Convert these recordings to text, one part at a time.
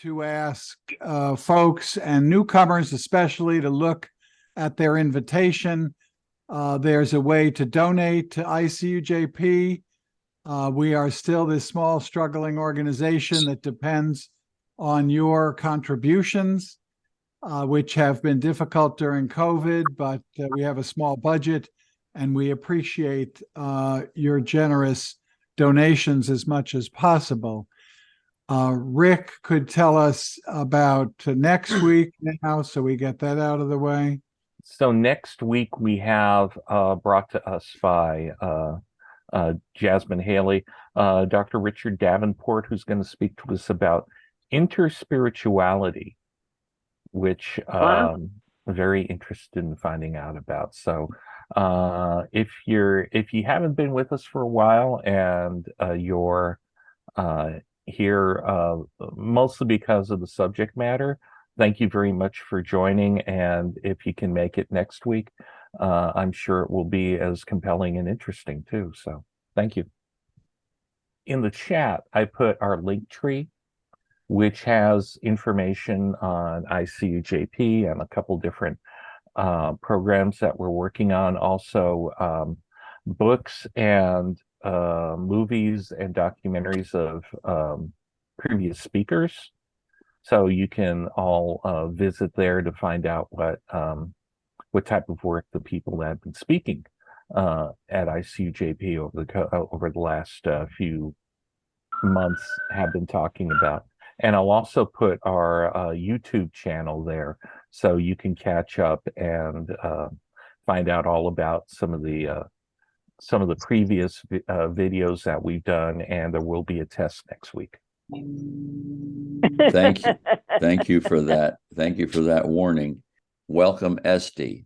to ask folks and newcomers especially to look at their invitation. There's a way to donate to ICUJP. We are still this small, struggling organization that depends on your contributions, which have been difficult during COVID, but we have a small budget, and we appreciate your generous donations as much as possible. Rick could tell us about next week now, so we get that out of the way. So next week we have brought to us by Jasmine Haley, Dr. Richard Davenport, who's going to speak to us about interspirituality, which I'm very interested in finding out about. So if you haven't been with us for a while and you're here mostly because of the subject matter, thank you very much for joining. And if you can make it next week, I'm sure it will be as compelling and interesting too. So thank you. In the chat, I put our link tree, which has information on ICUJP and a couple different programs that we're working on. Also, books and movies and documentaries of previous speakers. So you can all visit there to find out what type of work the people that have been speaking at ICUJP over the last few months have been talking about. And I'll also put our YouTube channel there, so you can catch up and find out all about some of the previous videos that we've done, and there will be a test next week. Thank you. Thank you for that. Thank you for that warning. Welcome, Estee.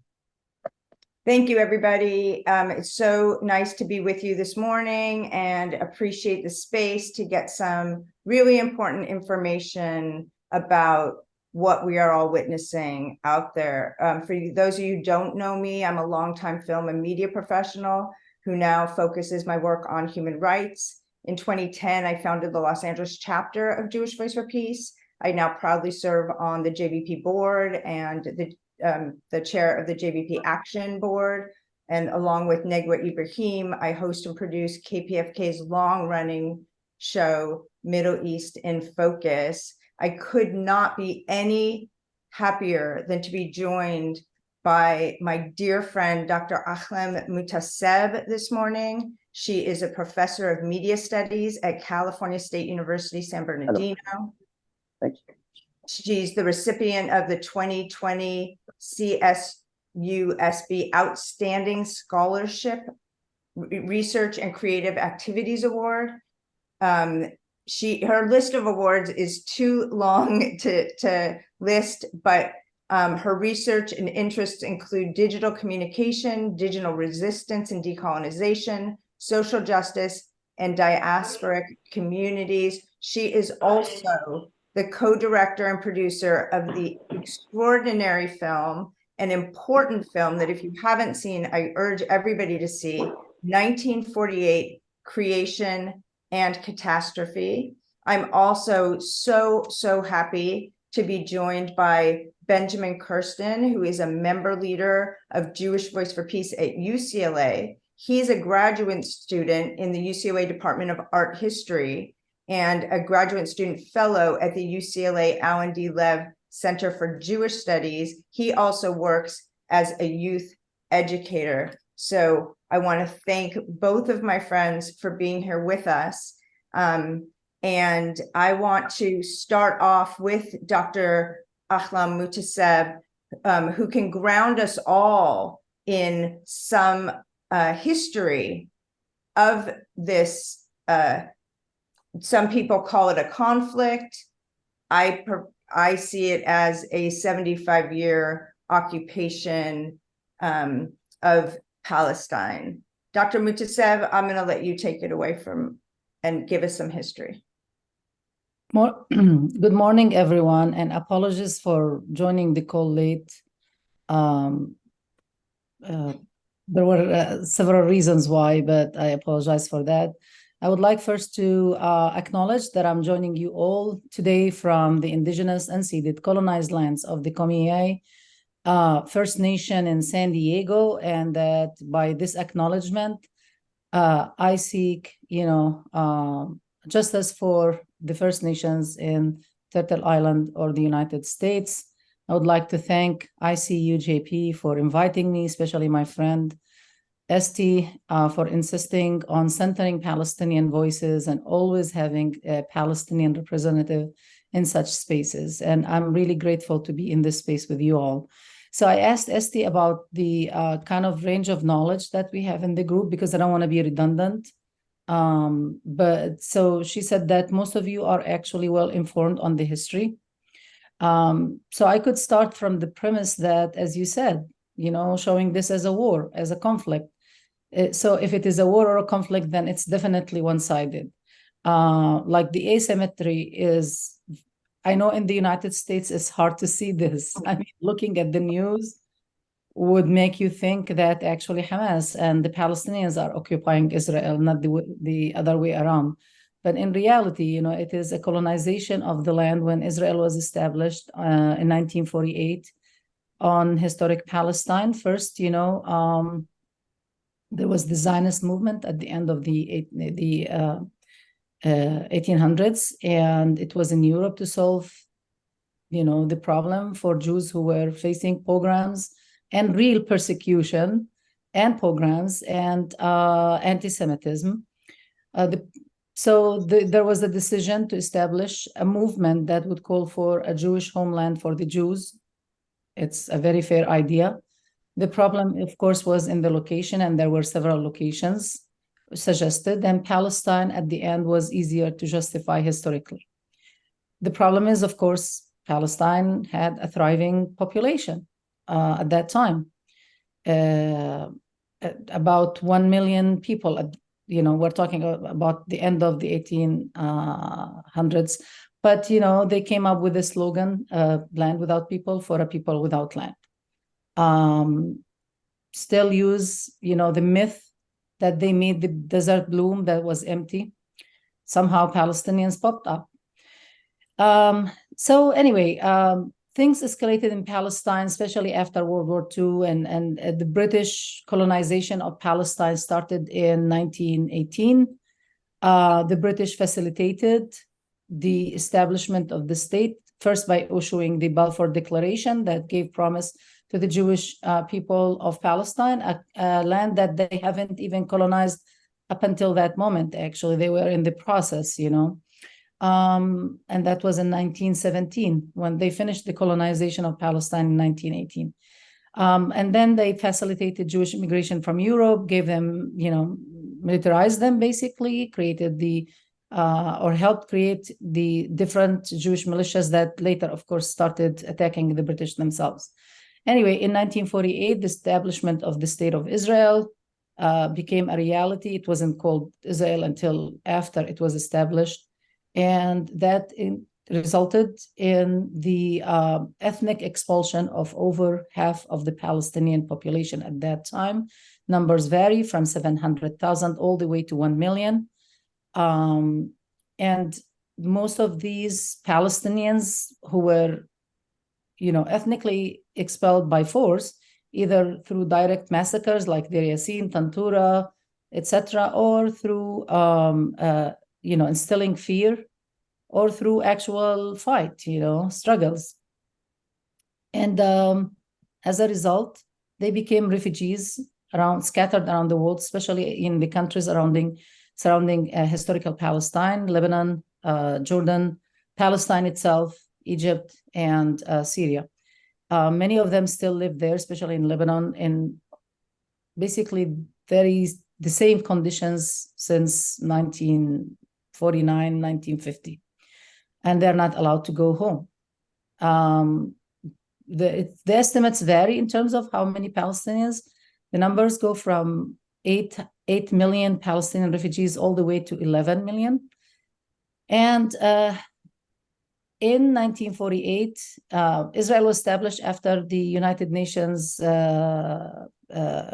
Thank you, everybody. It's so nice to be with you this morning, and appreciate the space to get some really important information about what we are all witnessing out there. For those of you who don't know me, I'm a longtime film and media professional who now focuses my work on human rights. In 2010, I founded the Los Angeles chapter of Jewish Voice for Peace. I now proudly serve on the JVP board and the chair of the JVP Action board. And along with Nagwa Ibrahim, I host and produce KPFK's long-running show, Middle East in Focus. I could not be any happier than to be joined by my dear friend, Dr. Ahlam Muhtaseb this morning. She is a professor of media studies at California State University, San Bernardino. Hello. Thank you. She's the recipient of the 2020 CSUSB Outstanding Scholarship Research and Creative Activities Award. Her list of awards is too long to list, but her research and interests include digital communication, digital resistance and decolonization, social justice, and diasporic communities. She is also the co-director and producer of the extraordinary film, an important film that if you haven't seen, I urge everybody to see, 1948, Creation and Catastrophe. I'm also so happy to be joined by Benjamin Kirsten, who is a member leader of Jewish Voice for Peace at UCLA. He's a graduate student in the UCLA Department of Art History and a graduate student fellow at the UCLA Alan D. Lev Center for Jewish Studies. He also works as a youth educator. So I want to thank both of my friends for being here with us. And I want to start off with Dr. Ahlam Muhtaseb, who can ground us all in some history of this. Some people call it a conflict. I see it as a 75-year occupation of Palestine. Dr. Muhtaseb, I'm going to let you take it away and give us some history. Good morning, everyone, and apologies for joining the call late. There were several reasons why, but I apologize for that. I would like first to acknowledge that I'm joining you all today from the indigenous, unceded, colonized lands of the Comiai First Nation in San Diego, and that by this acknowledgement, I seek, justice for the First Nations in Turtle Island or the United States. I would like to thank ICUJP for inviting me, especially my friend Estee, for insisting on centering Palestinian voices and always having a Palestinian representative in such spaces. And I'm really grateful to be in this space with you all. So I asked Estee about the kind of range of knowledge that we have in the group, because I don't want to be redundant. But so she said that most of you are actually well informed on the history. So I could start from the premise that, as you said, showing this as a war, as a conflict. So if it is a war or a conflict, then it's definitely one-sided. Like the asymmetry is, I know in the United States, it's hard to see this. I mean, looking at the news would make you think that actually Hamas and the Palestinians are occupying Israel, not the other way around. But in reality, it is a colonization of the land when Israel was established in 1948 on historic Palestine. First, there was the Zionist movement at the end of the 1800s, and it was in Europe to solve, the problem for Jews who were facing pogroms and real persecution and pogroms and anti-Semitism. There was a decision to establish a movement that would call for a Jewish homeland for the Jews. It's a very fair idea. The problem, of course, was in the location, and there were several locations suggested, and Palestine at the end was easier to justify historically. The problem is, of course, Palestine had a thriving population at that time. About 1 million people, we're talking about the end of the 1800s, but, they came up with a slogan, land without people for a people without land. Still use, the myth that they made the desert bloom that was empty. Somehow Palestinians popped up. So anyway, things escalated in Palestine, especially after World War II, and the British colonization of Palestine started in 1918. The British facilitated the establishment of the state, first by issuing the Balfour Declaration that gave promise to the Jewish people of Palestine, a land that they haven't even colonized up until that moment. Actually, they were in the process, and that was in 1917 when they finished the colonization of Palestine in 1918. And then they facilitated Jewish immigration from Europe, gave them, militarized them basically, created or helped create the different Jewish militias that later, of course, started attacking the British themselves. Anyway, in 1948, the establishment of the State of Israel became a reality. It wasn't called Israel until after it was established. And that resulted in the ethnic expulsion of over half of the Palestinian population at that time. Numbers vary from 700,000 all the way to 1 million. And most of these Palestinians who were ethnically expelled by force, either through direct massacres like Deir Yassin, Tantura, etc., or through instilling fear, or through actual fight, struggles. And as a result, they became refugees scattered around the world, especially in the countries surrounding historical Palestine, Lebanon, Jordan, Palestine itself, Egypt, and Syria. Many of them still live there, especially in Lebanon, in basically the same conditions since 1949, 1950. And they're not allowed to go home. The estimates vary in terms of how many Palestinians. The numbers go from 8 million Palestinian refugees all the way to 11 million. And in 1948, Israel was established after the United Nations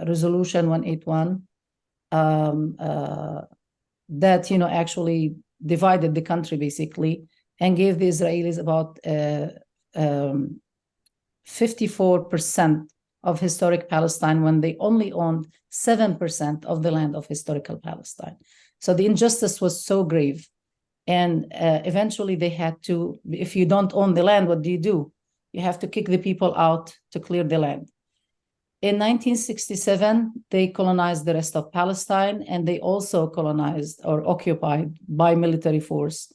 Resolution 181 that, actually divided the country basically and gave the Israelis about 54% of historic Palestine when they only owned 7% of the land of historical Palestine. So the injustice was so grave. And eventually they had to, if you don't own the land, what do? You have to kick the people out to clear the land. In 1967, they colonized the rest of Palestine, and they also colonized or occupied by military force.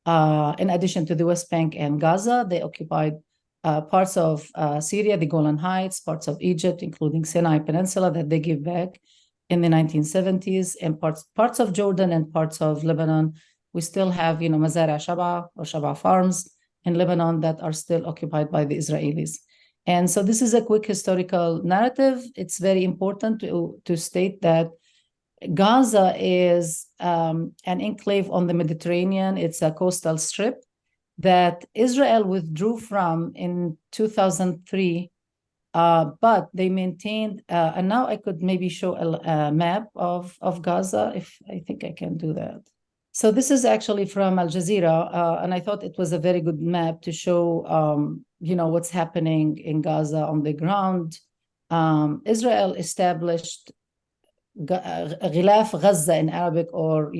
In addition to the West Bank and Gaza, they occupied parts of Syria, the Golan Heights, parts of Egypt, including Sinai Peninsula that they give back in the 1970s, and parts of Jordan and parts of Lebanon. We still have, Mazara Shaba or Shaba farms in Lebanon that are still occupied by the Israelis. And so this is a quick historical narrative. It's very important to state that Gaza is an enclave on the Mediterranean. It's a coastal strip that Israel withdrew from in 2003, but they maintained, and now I could maybe show a map of Gaza, if I think I can do that. So this is actually from Al Jazeera, and I thought it was a very good map to show, what's happening in Gaza on the ground. Israel established Ghilaf Gaza in Arabic, or,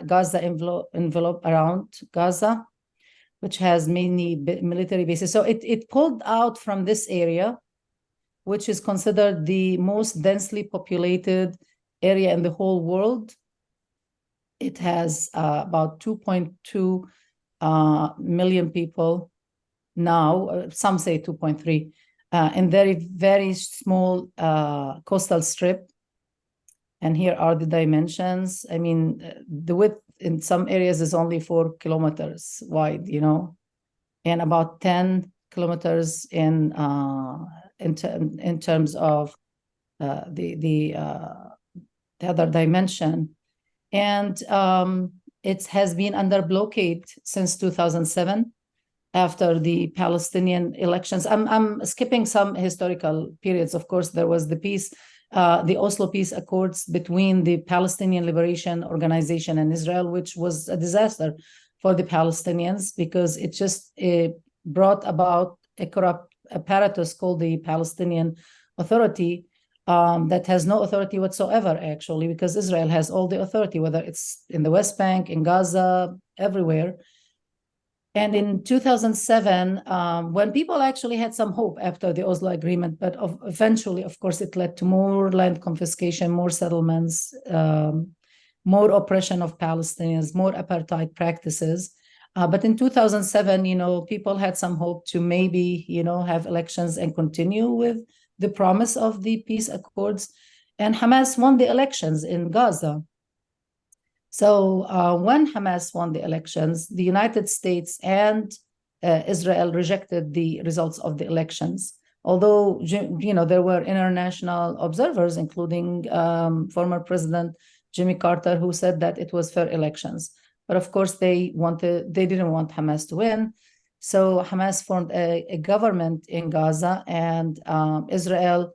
Gaza envelope around Gaza, which has many military bases. So it pulled out from this area, which is considered the most densely populated area in the whole world. It has about 2.2 million people now, some say 2.3, in very, very small coastal strip. And here are the dimensions. I mean, the width in some areas is only 4 kilometers wide, and about 10 kilometers in terms of the other dimension. And it has been under blockade since 2007 after the Palestinian elections. I'm skipping some historical periods. Of course, there was the peace, the Oslo Peace Accords between the Palestinian Liberation Organization and Israel, which was a disaster for the Palestinians because it brought about a corrupt apparatus called the Palestinian Authority, that has no authority whatsoever, actually, because Israel has all the authority, whether it's in the West Bank, in Gaza, everywhere. And in 2007, when people actually had some hope after the Oslo Agreement, but eventually, of course, it led to more land confiscation, more settlements, more oppression of Palestinians, more apartheid practices. But in 2007, people had some hope to maybe, have elections and continue with the promise of the peace accords, and Hamas won the elections in Gaza. So when Hamas won the elections, the United States and Israel rejected the results of the elections. Although, there were international observers, including former President Jimmy Carter, who said that it was fair elections. But of course, they didn't want Hamas to win. So Hamas formed a government in Gaza, and Israel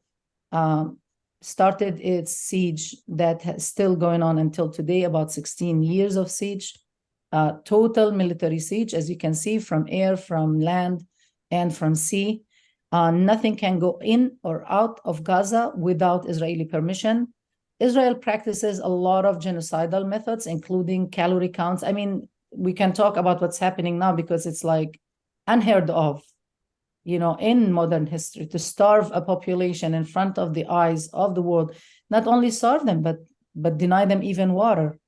started its siege that is still going on until today, about 16 years of siege, total military siege, as you can see, from air, from land, and from sea. Nothing can go in or out of Gaza without Israeli permission. Israel practices a lot of genocidal methods, including calorie counts. I mean, we can talk about what's happening now because it's like unheard of, in modern history, to starve a population in front of the eyes of the world, not only starve them, but deny them even water.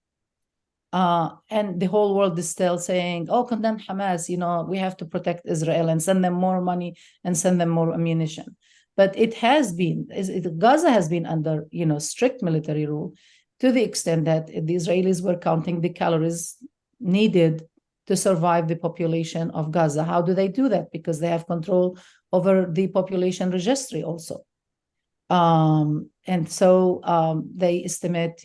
And the whole world is still saying, oh, condemn Hamas, we have to protect Israel and send them more money and send them more ammunition. But Gaza has been under, strict military rule to the extent that the Israelis were counting the calories needed to survive the population of Gaza. How do they do that? Because they have control over the population registry also. And so they estimate,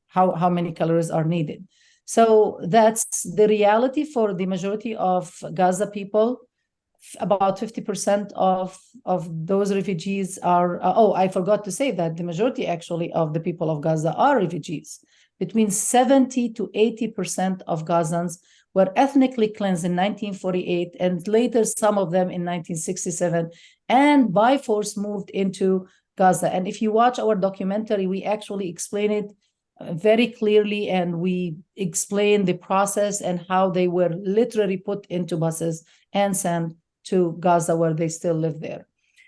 how many calories are needed. So that's the reality for the majority of Gaza people. About 50% of those refugees are, I forgot to say that the majority actually of the people of Gaza are refugees. between 70 to 80% of Gazans were ethnically cleansed in 1948, and later some of them in 1967, and by force moved into Gaza. And if you watch our documentary, we actually explain it very clearly, and we explain the process and how they were literally put into buses and sent to Gaza, where they still live there.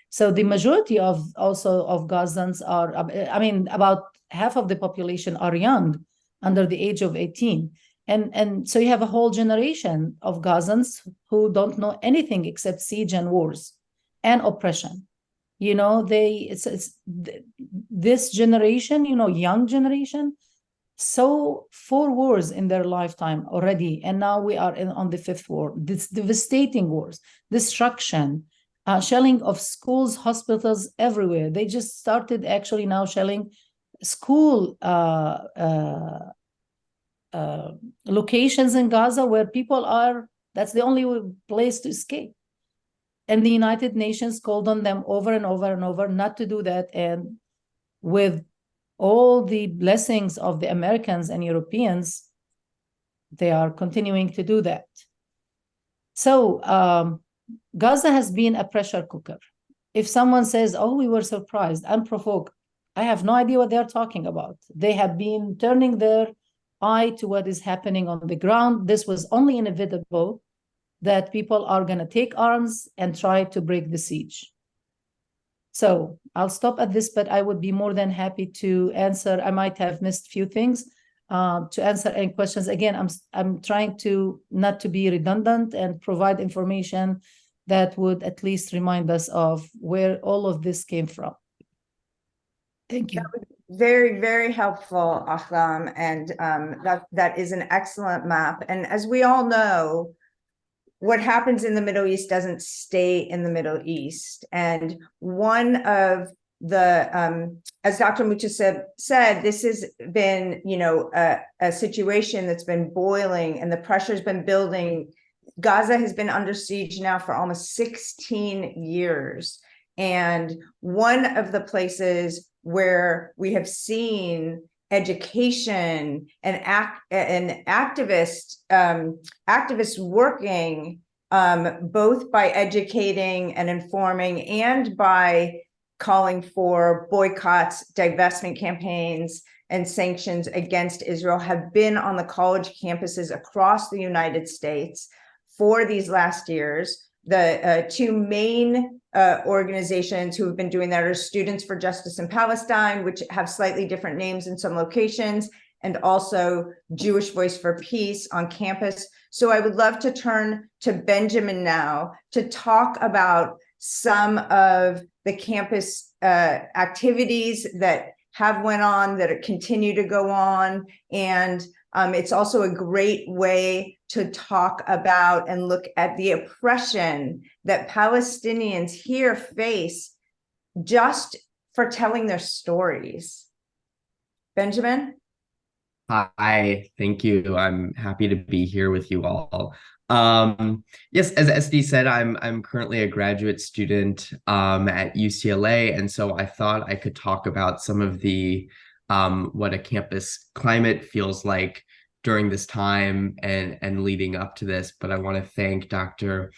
So the majority of Gazans are, I mean, about half of the population are young, under the age of 18. And so you have a whole generation of Gazans who don't know anything except siege and wars and oppression. You know, it's this generation, you know, young generation, saw 4 wars in their lifetime already, and now we are on the 5th war. This devastating wars, destruction, shelling of schools, hospitals everywhere. They just started actually now shelling school locations in Gaza where people are, that's the only place to escape. And the United Nations called on them over and over and over not to do that. And with all the blessings of the Americans and Europeans, they are continuing to do that. So Gaza has been a pressure cooker. If someone says, oh, we were surprised, I'm provoked, I have no idea what they're talking about. They have been turning their eye to what is happening on the ground. This was only inevitable that people are going to take arms and try to break the siege. So I'll stop at this, but I would be more than happy to answer. I might have missed a few things to answer any questions. Again, I'm trying to not to be redundant and provide information that would at least remind us of where all of this came from. Thank you. Very, very helpful, Ahlam, and that is an excellent map. And as we all know, what happens in the Middle East doesn't stay in the Middle East. And one of the, as Dr. Muhtaseb said, this has been, you know, a situation that's been boiling, and the pressure's been building. Gaza has been under siege now for almost 16 years. And one of the places where we have seen education and activists working both by educating and informing and by calling for boycotts, divestment campaigns, and sanctions against Israel have been on the college campuses across the United States for these last years. The 2 main organizations who have been doing that are Students for Justice in Palestine, which have slightly different names in some locations, and also Jewish Voice for Peace on campus. So I would love to turn to Benjamin now to talk about some of the campus activities that have went on, that continue to go on. And it's also a great way to talk about and look at the oppression that Palestinians here face just for telling their stories. Benjamin? Hi, thank you. I'm happy to be here with you all. Yes, as Estee said, I'm currently a graduate student at UCLA, and so I thought I could talk about some of the what a campus climate feels like during this time and leading up to this. But I want to thank Dr.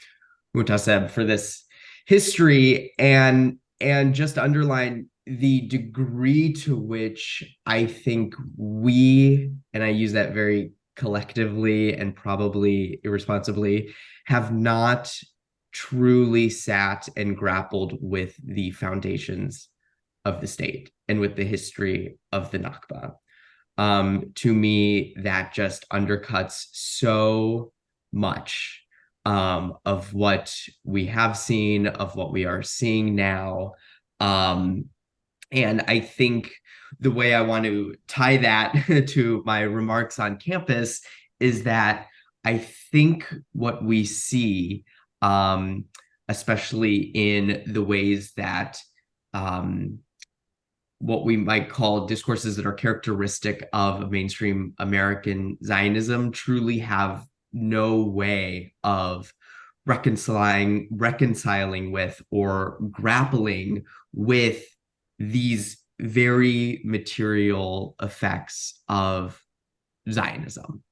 Muhtaseb for this history and just underline the degree to which I think we, and I use that very collectively and probably irresponsibly, have not truly sat and grappled with the foundations of the state and with the history of the Nakba. To me, that just undercuts so much of what we have seen, of what we are seeing now. And I think the way I want to tie that to my remarks on campus is that I think what we see, especially in the ways that what we might call discourses that are characteristic of mainstream American Zionism, truly have no way of reconciling with or grappling with these very material effects of Zionism,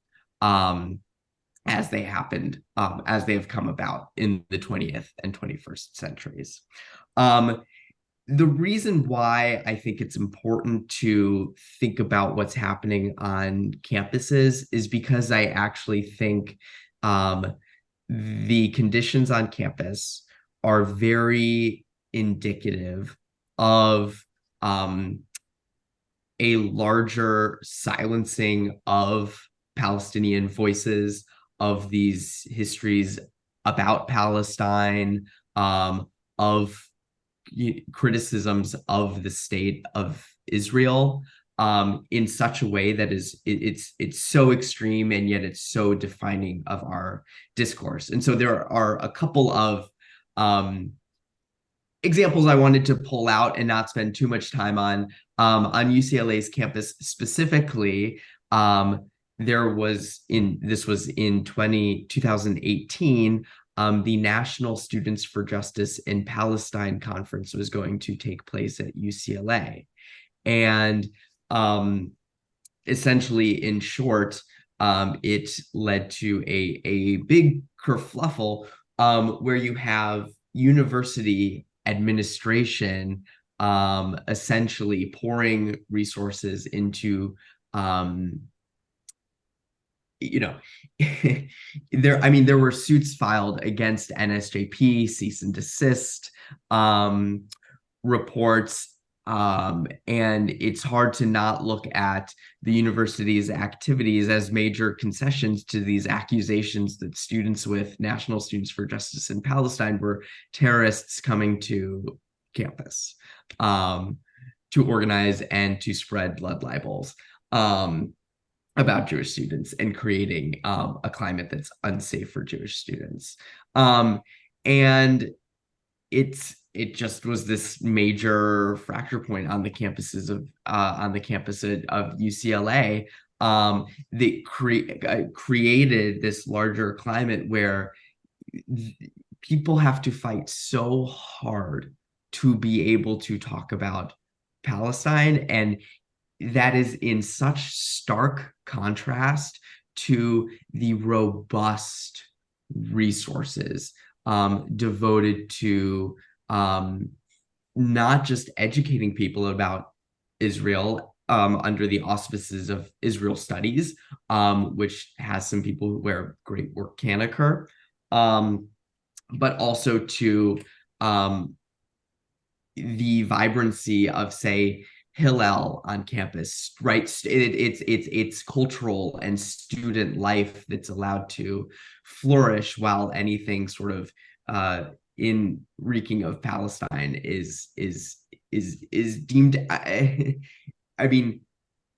as they happened, as they have come about in the 20th and 21st centuries. The reason why I think it's important to think about what's happening on campuses is because I actually think the conditions on campus are very indicative of a larger silencing of Palestinian voices, of these histories about Palestine, of criticisms of the state of Israel, in such a way that it's so extreme, and yet it's so defining of our discourse. And so there are a couple of examples I wanted to pull out and not spend too much time on UCLA's campus specifically. This was in 2018, the National Students for Justice in Palestine conference was going to take place at UCLA. And essentially, in short, it led to a big kerfluffle where you have university administration essentially pouring resources into there were suits filed against NSJP, cease and desist reports, and it's hard to not look at the university's activities as major concessions to these accusations that students with National Students for Justice in Palestine were terrorists coming to campus to organize and to spread blood libels about Jewish students and creating a climate that's unsafe for Jewish students. And it just was this major fracture point on the campuses of campus of UCLA that created this larger climate where people have to fight so hard to be able to talk about Palestine, and that is in such stark contrast to the robust resources devoted to not just educating people about Israel under the auspices of Israel Studies, which has some people where great work can occur, but also to the vibrancy of, say, Hillel on campus, right? It's cultural and student life that's allowed to flourish, while anything sort of in reeking of Palestine is deemed,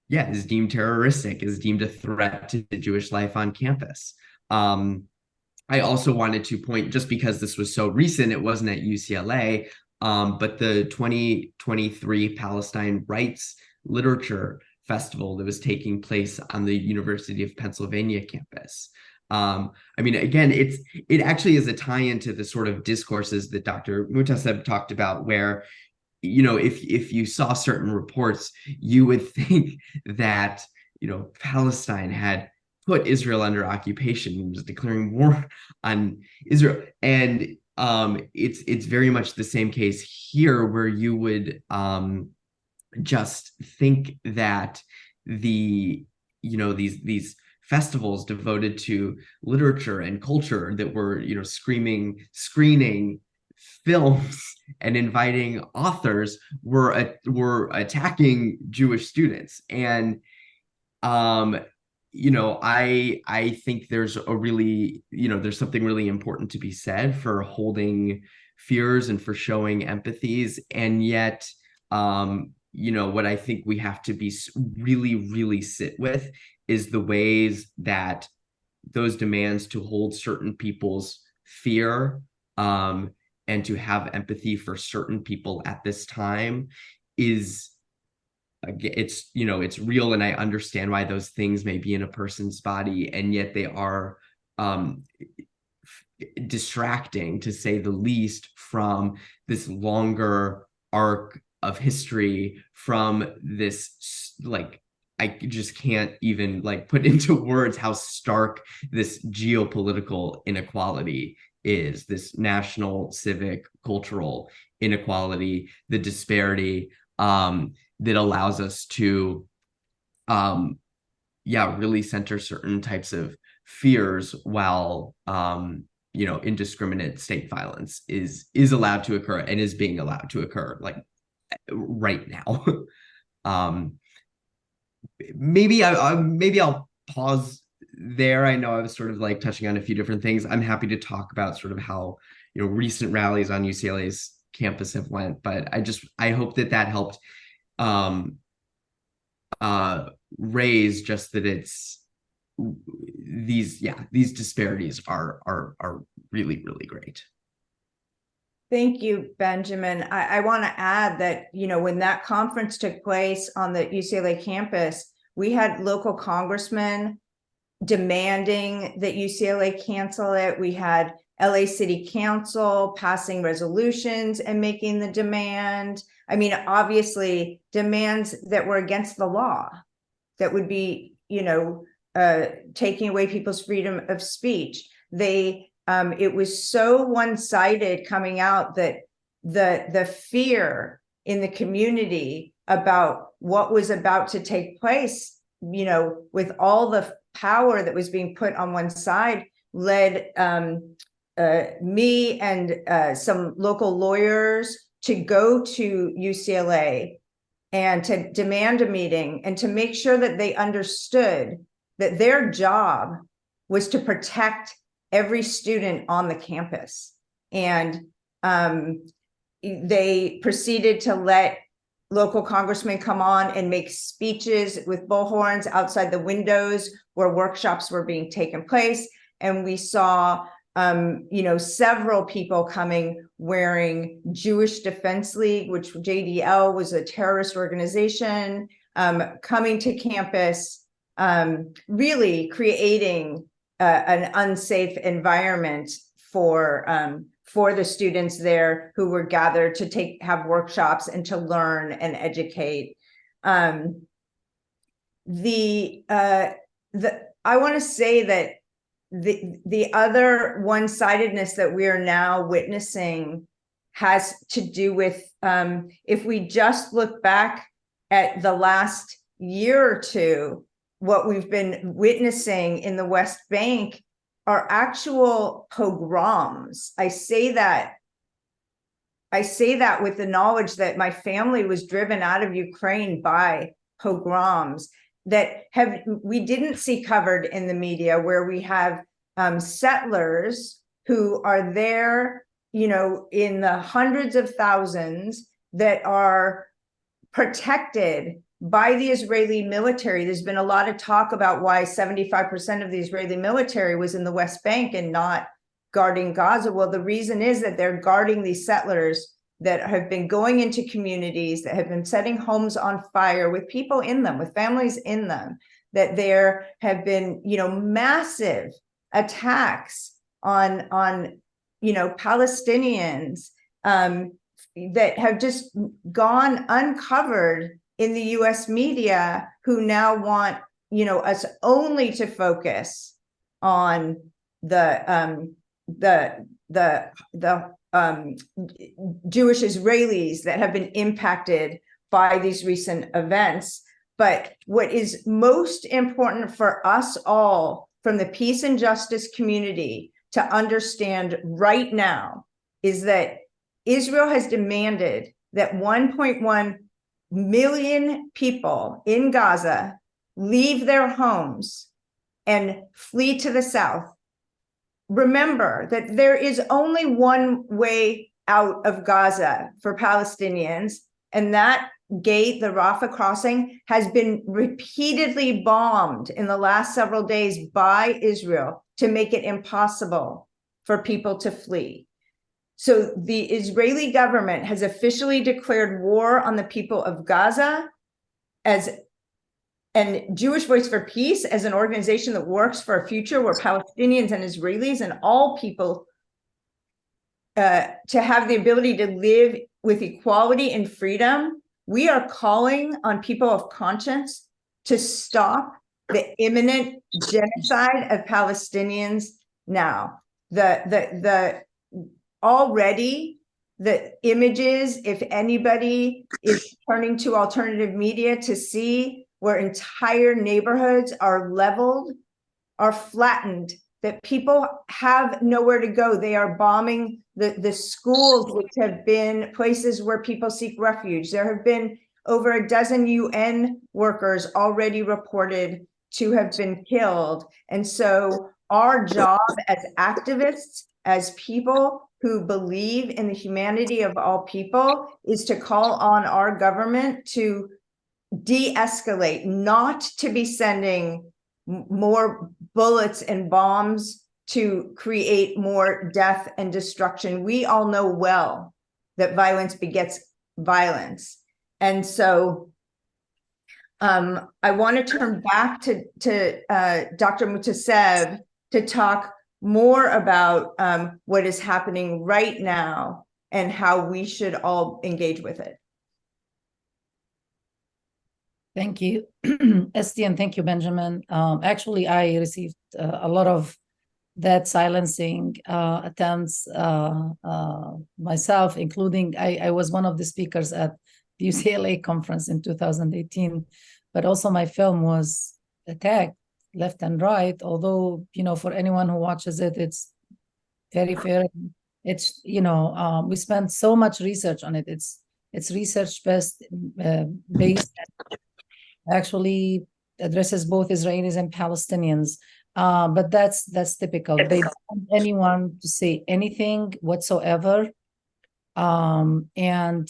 is deemed terroristic, is deemed a threat to the Jewish life on campus. I also wanted to point, just because this was so recent, it wasn't at UCLA, but the 2023 Palestine Rights Literature Festival that was taking place on the University of Pennsylvania campus. Again, it actually is a tie-in to the sort of discourses that Dr. Muhtaseb talked about, where, if you saw certain reports, you would think that, Palestine had put Israel under occupation and was declaring war on Israel. And it's very much the same case here, where you would just think that these festivals devoted to literature and culture that were screening films and inviting authors were attacking Jewish students. And I think there's there's something really important to be said for holding fears and for showing empathies. And yet, what I think we have to be really, really sit with is the ways that those demands to hold certain people's fear and to have empathy for certain people at this time is, it's real, and I understand why those things may be in a person's body, and yet they are distracting, to say the least, from this longer arc of history, from this I just can't even like put into words how stark this geopolitical inequality is, this national, civic, cultural inequality, the disparity that allows us to really center certain types of fears while indiscriminate state violence is allowed to occur and is being allowed to occur like right now. Maybe I'll pause there. I know I was sort of like touching on a few different things. I'm happy to talk about sort of how recent rallies on UCLA's campus have went, but I hope that helped raise just that it's these disparities are really, really great. Thank you, Benjamin. I want to add that, when that conference took place on the UCLA campus, we had local congressmen demanding that UCLA cancel it. We had LA City Council passing resolutions and making the demand. I mean, obviously, demands that were against the law, that would be, taking away people's freedom of speech. It was so one-sided coming out that the fear in the community about what was about to take place, with all the power that was being put on one side, led me and some local lawyers to go to UCLA and to demand a meeting and to make sure that they understood that their job was to protect every student on the campus. And they proceeded to let local congressmen come on and make speeches with bullhorns outside the windows where workshops were being taken place. And we saw, several people coming wearing Jewish Defense League, which JDL was a terrorist organization, coming to campus, really creating an unsafe environment for the students there who were gathered to have workshops and to learn and educate. I want to say that the other one-sidedness that we are now witnessing has to do with, if we just look back at the last year or two, what we've been witnessing in the West Bank are actual pogroms. I say that with the knowledge that my family was driven out of Ukraine by pogroms that we didn't see covered in the media, where we have settlers who are there, in the hundreds of thousands that are protected by the Israeli military. There's been a lot of talk about why 75% of the Israeli military was in the West Bank and not guarding Gaza. Well, the reason is that they're guarding these settlers that have been going into communities, that have been setting homes on fire with people in them, with families in them, that there have been, massive attacks on Palestinians that have just gone uncovered in the US media, who now want, us only to focus on the Jewish Israelis that have been impacted by these recent events. But what is most important for us all from the peace and justice community to understand right now is that Israel has demanded that 1.1 million people in Gaza leave their homes and flee to the south. Remember that there is only one way out of Gaza for Palestinians, and that gate, the Rafah crossing, has been repeatedly bombed in the last several days by Israel to make it impossible for people to flee. So the Israeli government has officially declared war on the people of Gaza, and Jewish Voice for Peace as an organization that works for a future where Palestinians and Israelis and all people to have the ability to live with equality and freedom. We are calling on people of conscience to stop the imminent genocide of Palestinians now. Already the images, if anybody is turning to alternative media to see where entire neighborhoods are leveled, are flattened, that people have nowhere to go. They are bombing the schools, which have been places where people seek refuge. There have been over a dozen UN workers already reported to have been killed. And so our job as activists, as people who believe in the humanity of all people, is to call on our government to de-escalate, not to be sending more bullets and bombs to create more death and destruction. We all know well that violence begets violence. And so I want to turn back to Dr. Muhtaseb to talk more about what is happening right now and how we should all engage with it. Thank you, Estee, and thank you, Benjamin. Actually, I received a lot of that silencing attempts myself, including I was one of the speakers at the UCLA conference in 2018, but also my film was attacked left and right, although, you know, for anyone who watches it, it's very fair. It's, you know, we spent so much research on it. It's research-based, actually addresses both Israelis and Palestinians. But that's typical. They don't want anyone to say anything whatsoever. And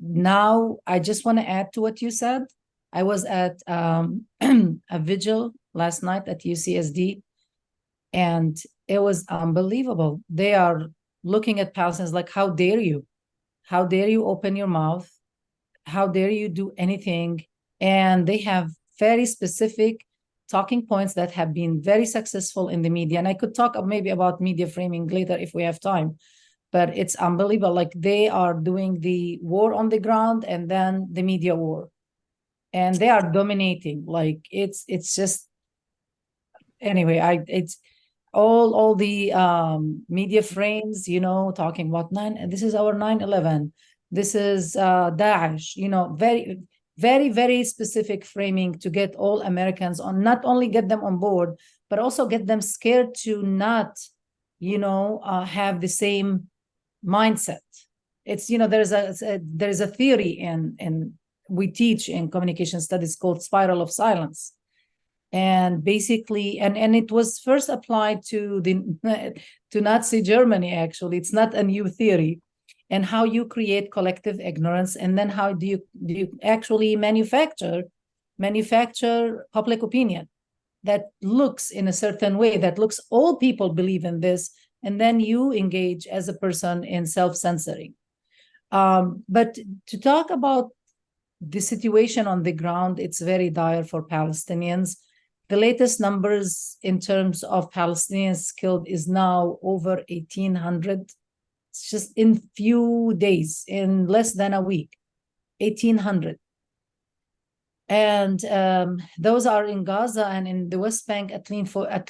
now I just want to add to what you said. I was at a vigil last night at UCSD, and it was unbelievable. They are looking at Palestinians like, how dare you? How dare you open your mouth? How dare you do anything? And they have very specific talking points that have been very successful in the media. And I could talk maybe about media framing later if we have time, but it's unbelievable. Like, they are doing the war on the ground and then the media war. And they are dominating. Like, it's just, anyway, it's all the media frames, you know, talking about this is our 9/11. This is Daesh, you know, very, very, very specific framing to get all Americans on, not only get them on board, but also get them scared to not, you know, have the same mindset. It's, you know, there's a theory in we teach in communication studies called spiral of silence. And basically, and it was first applied to Nazi Germany, actually. It's not a new theory. And how you create collective ignorance, and then how do you actually manufacture public opinion that looks in a certain way, that looks all people believe in this, and then you engage as a person in self-censoring. But to talk about the situation on the ground, it's very dire for Palestinians. The latest numbers in terms of Palestinians killed is now over 1,800. It's just in few days, in less than a week, 1,800. And those are in Gaza, and in the West Bank at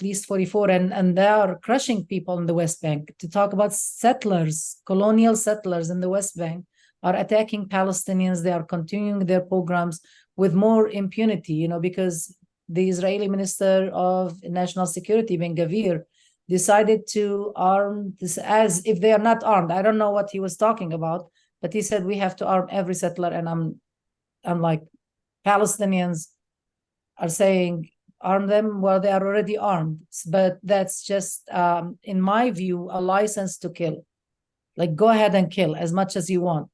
least 44, and they are crushing people in the West Bank. To talk about settlers, colonial settlers in the West Bank are attacking Palestinians. They are continuing their pogroms with more impunity, you know, because the Israeli Minister of National Security, Ben-Gvir, decided to arm this as if they are not armed. I don't know what he was talking about, but he said we have to arm every settler. And I'm like, Palestinians are saying arm them. Well, they are already armed, but that's just, in my view, a license to kill. Like, go ahead and kill as much as you want.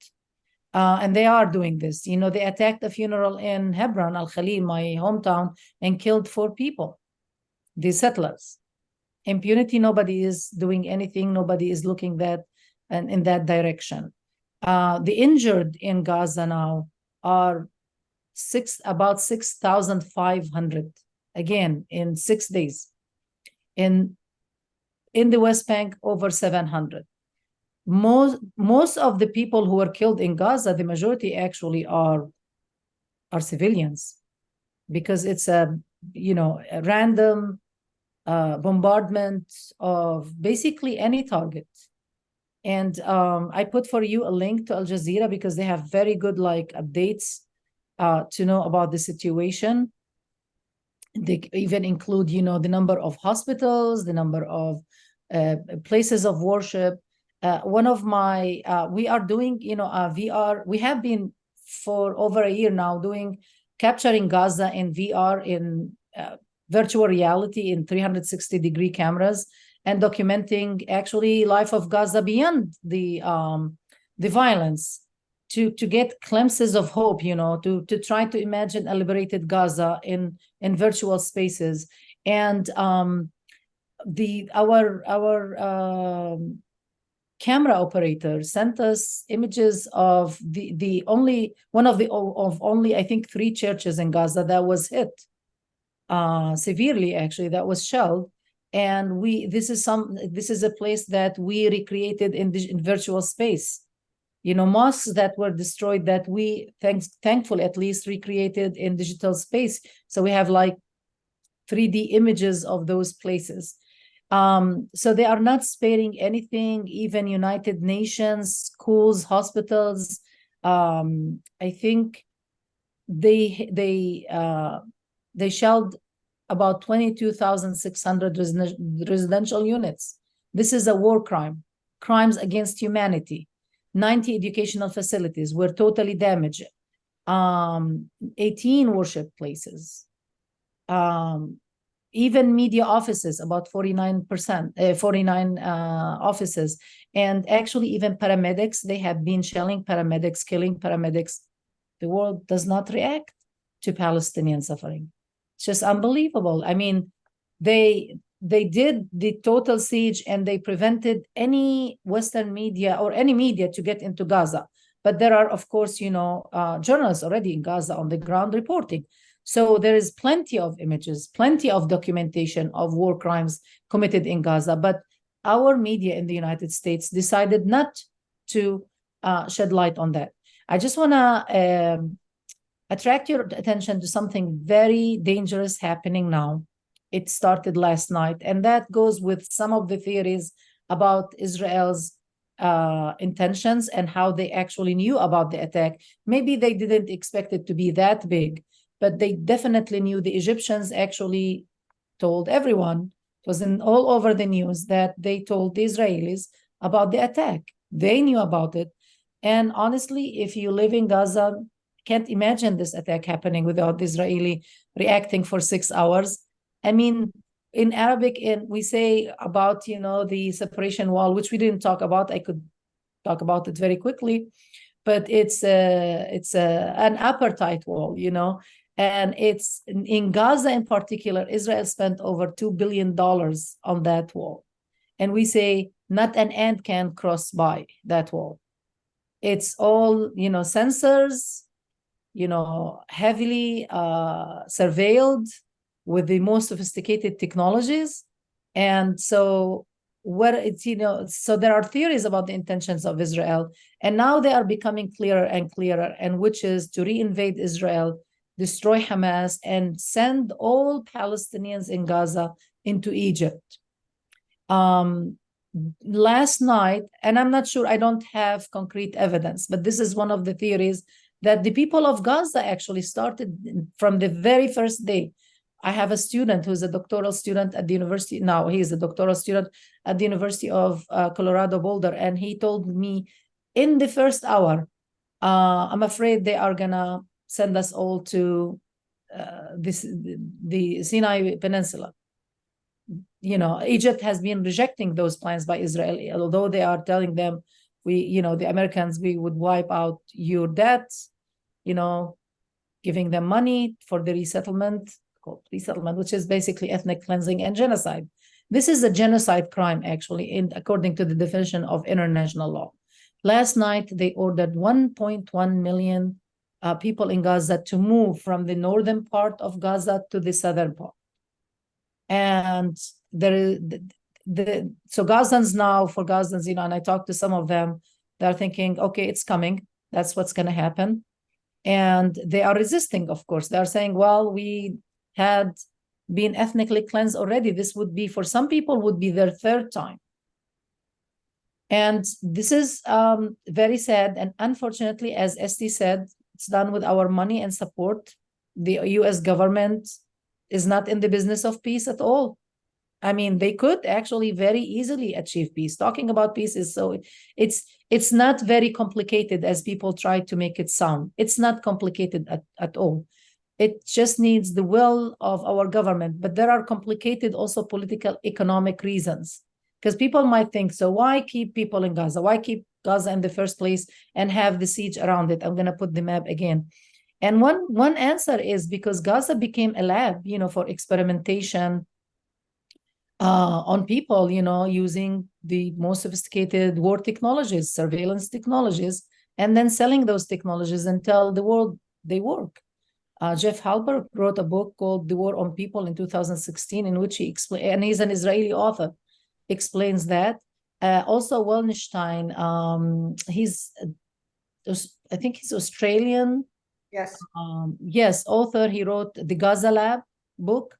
And they are doing this. You know, they attacked a funeral in Hebron, Al-Khalil, my hometown, and killed 4 people, the settlers. Impunity, nobody is doing anything. Nobody is looking in that direction. The injured in Gaza now are about 6,500, again, in 6 days. In the West Bank, over 700. Most of the people who were killed in Gaza, the majority actually are civilians. because it's a random bombardment of basically any target. And I put for you a link to Al Jazeera because they have very good updates to know about the situation. They even include, the number of hospitals, the number of places of worship. One of my, we are doing, a VR. We have been for over a year now capturing Gaza in VR, in virtual reality, in 360-degree cameras, and documenting actually life of Gaza beyond the violence, to get glimpses of hope, to try to imagine a liberated Gaza in virtual spaces. And our camera operator sent us images of only I think 3 churches in Gaza that was hit severely, actually, that was shelled. And this is a place that we recreated in virtual space. Mosques that were destroyed that we thankfully at least recreated in digital space. So we have 3D images of those places. So they are not sparing anything, even United Nations, schools, hospitals. I think they shelled about 22,600 residential units. This is a war crime, crimes against humanity. 90 educational facilities were totally damaged. 18 worship places. Even media offices, about 49 offices. And actually even paramedics, they have been shelling paramedics, killing paramedics. The world does not react to Palestinian suffering. It's just unbelievable. I mean, they did the total siege and they prevented any Western media or any media to get into Gaza. But there are, of course, journalists already in Gaza on the ground reporting. So there is plenty of images, plenty of documentation of war crimes committed in Gaza. But our media in the United States decided not to shed light on that. I just want to attract your attention to something very dangerous happening now. It started last night, and that goes with some of the theories about Israel's intentions and how they actually knew about the attack. Maybe they didn't expect it to be that big, but they definitely knew. The Egyptians actually told everyone, it was all over the news, that they told the Israelis about the attack. They knew about it. And honestly, if you live in Gaza, can't imagine this attack happening without the Israeli reacting for 6 hours. I mean, in Arabic, we say about, the separation wall, which we didn't talk about. I could talk about it very quickly, but it's an apartheid wall, and it's in Gaza in particular. Israel spent over $2 billion on that wall. And we say not an ant can cross by that wall. It's all, sensors, heavily surveilled with the most sophisticated technologies. And so so there are theories about the intentions of Israel, and now they are becoming clearer and clearer, and which is to reinvade Israel, destroy Hamas, and send all Palestinians in Gaza into Egypt. Last night, and I'm not sure, I don't have concrete evidence, but this is one of the theories, that the people of Gaza actually started from the very first day. I have a student who's a doctoral student at the university. Now he is a doctoral student at the University of Colorado Boulder. And he told me in the first hour, I'm afraid they are gonna send us all to the Sinai Peninsula. Egypt has been rejecting those plans by Israel, although they are telling them, the Americans, we would wipe out your debts, giving them money for the resettlement, which is basically ethnic cleansing and genocide. This is a genocide crime, actually, according to the definition of international law. Last night, they ordered 1.1 million people in Gaza to move from the northern part of Gaza to the southern part. And so Gazans now, for Gazans, and I talked to some of them, they're thinking, okay, it's coming. That's what's going to happen. And they are resisting, of course. They are saying, well, we had been ethnically cleansed already. This would be, for some people, would be their third time. And this is very sad. And unfortunately, as Estee said, it's done with our money and support. The US government is not in the business of peace at all. I mean, they could actually very easily achieve peace. Talking about peace is so, it's not very complicated as people try to make it sound. It's not complicated at all. It just needs the will of our government. But there are complicated also political, economic reasons. Because people might think, so why keep people in Gaza? Why keep Gaza in the first place and have the siege around it? I'm going to put the map again. And one answer is because Gaza became a lab, for experimentation on people, using the most sophisticated war technologies, surveillance technologies, and then selling those technologies and tell the world they work. Jeff Halper wrote a book called The War on People in 2016, in which he explains, and he's an Israeli author, explains that. Also, Wallenstein, I think he's Australian. Yes. Yes, author. He wrote the Gaza Lab book.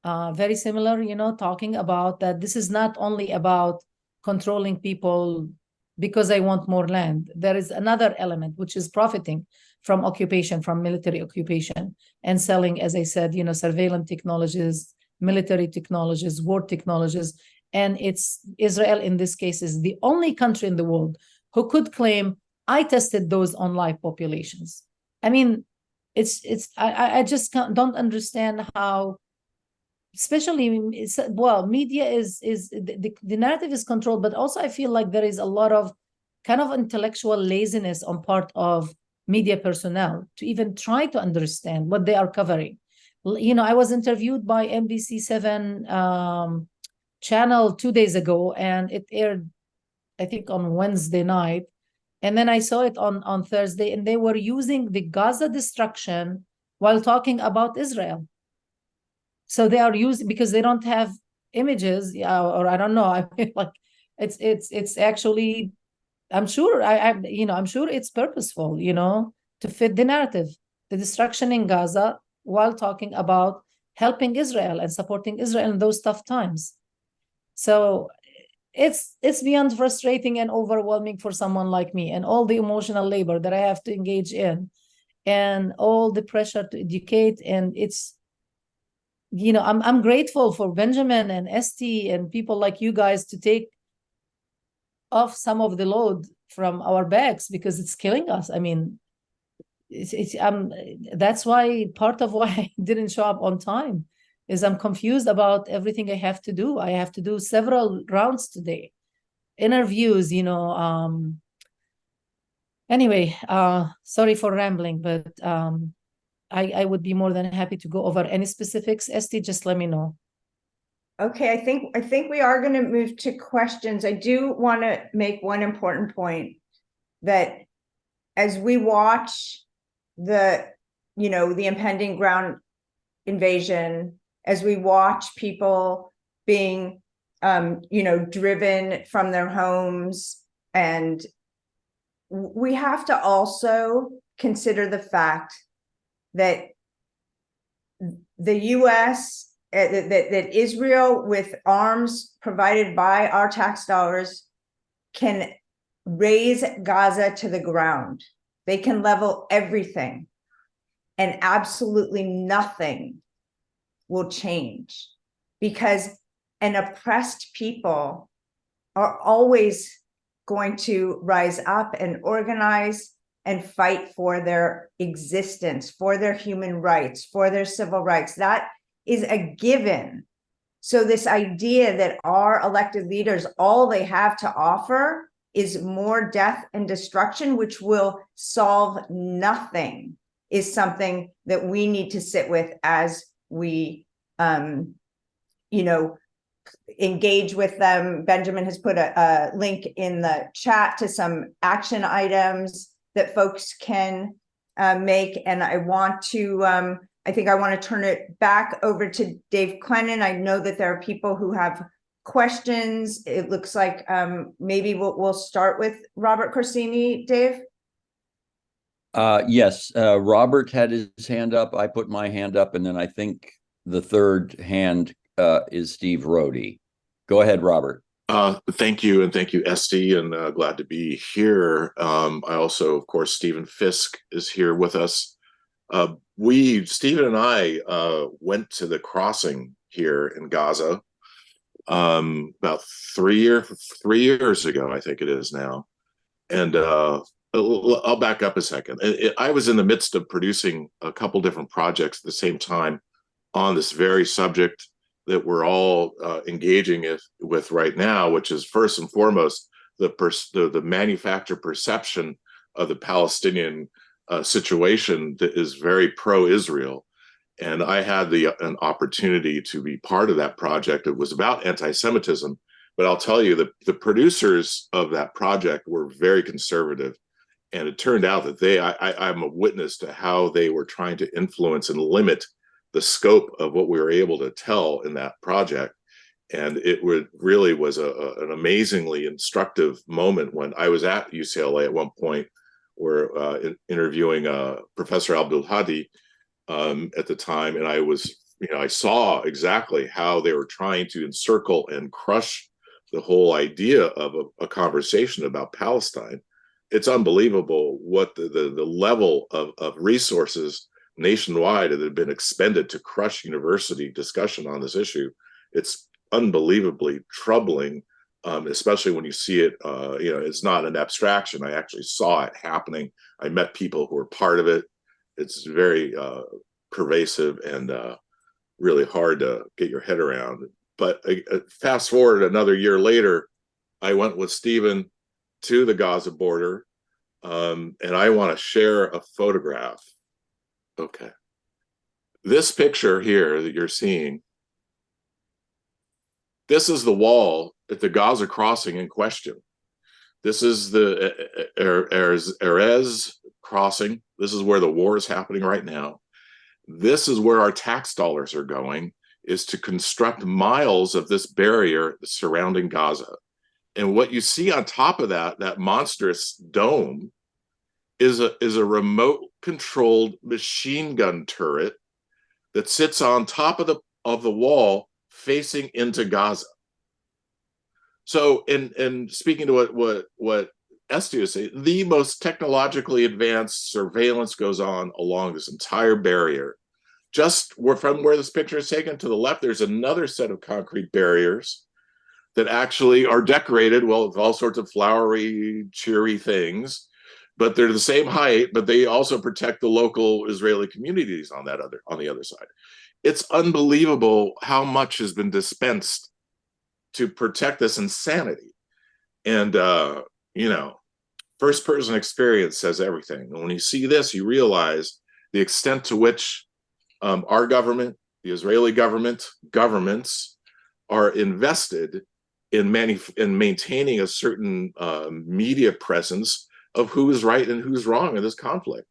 Very similar, talking about that this is not only about controlling people because I want more land. There is another element, which is profiting from occupation, from military occupation, and selling, as I said, surveillance technologies, military technologies, war technologies. And it's Israel, in this case, is the only country in the world who could claim, I tested those on live populations. I mean, I just don't understand how, especially, media is the narrative is controlled, but also I feel like there is a lot of kind of intellectual laziness on part of media personnel to even try to understand what they are covering. I was interviewed by NBC7 channel 2 days ago, and it aired, I think, on Wednesday night. And then I saw it on Thursday, and they were using the Gaza destruction while talking about Israel. So they are using, because they don't have images, or I don't know. I mean, like it's actually, I'm sure I'm sure it's purposeful, to fit the narrative, the destruction in Gaza, while talking about helping Israel and supporting Israel in those tough times. So it's beyond frustrating and overwhelming for someone like me, and all the emotional labor that I have to engage in, and all the pressure to educate. And it's, I'm grateful for Benjamin and Estee and people like you guys to take off some of the load from our backs, because it's killing us. I mean, that's why, part of why I didn't show up on time is I'm confused about everything I have to do. I have to do several rounds today, interviews, anyway, sorry for rambling, but I would be more than happy to go over any specifics. Estee, just let me know. Okay, I think we are going to move to questions. I do want to make one important point, that as we watch the impending ground invasion, as we watch people being driven from their homes, and we have to also consider the fact that the US, that Israel, with arms provided by our tax dollars, can raise Gaza to the ground. They can level everything, and absolutely nothing will change, because an oppressed people are always going to rise up and organize and fight for their existence, for their human rights, for their civil rights. That is a given. So this idea that our elected leaders, all they have to offer is more death and destruction, which will solve nothing, is something that we need to sit with as we, engage with them. Benjamin has put a link in the chat to some action items that folks can make. And I want to, I think I want to turn it back over to Dave Clennon. I know that there are people who have questions. It looks like maybe we'll start with Robert Corsini, Dave. Yes, Robert had his hand up. I put my hand up, and then I think the third hand is Steve Rohde. Go ahead, Robert. Thank you, and thank you, Estee, and glad to be here. I also, of course, Stephen Fisk is here with us. Stephen and I went to the crossing here in Gaza about 3 years ago, I think it is now. And I'll back up a second. I was in the midst of producing a couple different projects at the same time on this very subject that we're all engaging with right now, which is first and foremost the manufactured perception of the Palestinian situation that is very pro-Israel. And I had an opportunity to be part of that project. It was about anti-Semitism, but I'll tell you that the producers of that project were very conservative. And it turned out that I'm a witness to how they were trying to influence and limit the scope of what we were able to tell in that project. And it really was an amazingly instructive moment when I was at UCLA at one point, where interviewing Professor Abdul Hadi at the time, and I saw exactly how they were trying to encircle and crush the whole idea of a conversation about Palestine. It's unbelievable what the level of resources nationwide that have been expended to crush university discussion on this issue. It's unbelievably troubling, especially when you see it. It's not an abstraction. I actually saw it happening. I met people who were part of it. It's very pervasive and really hard to get your head around. But fast forward another year later, I went with Stephen to the Gaza border, and I want to share a photograph. Okay. This picture here that you're seeing, this is the wall at the Gaza crossing in question. This is the Erez crossing. This is where the war is happening right now. This is where our tax dollars are going, is to construct miles of this barrier surrounding Gaza. And what you see on top of that monstrous dome is a remote controlled machine gun turret that sits on top of the wall facing into Gaza. So in speaking to what Estee was saying, the most technologically advanced surveillance goes on along this entire barrier. Just from where this picture is taken to the left, there's another set of concrete barriers that actually are decorated, well, with all sorts of flowery, cheery things, but they're the same height, but they also protect the local Israeli communities on the other side. It's unbelievable how much has been dispensed to protect this insanity. And, first person experience says everything. And when you see this, you realize the extent to which our government, the Israeli government, governments are invested in maintaining a certain media presence of who is right and who's wrong in this conflict.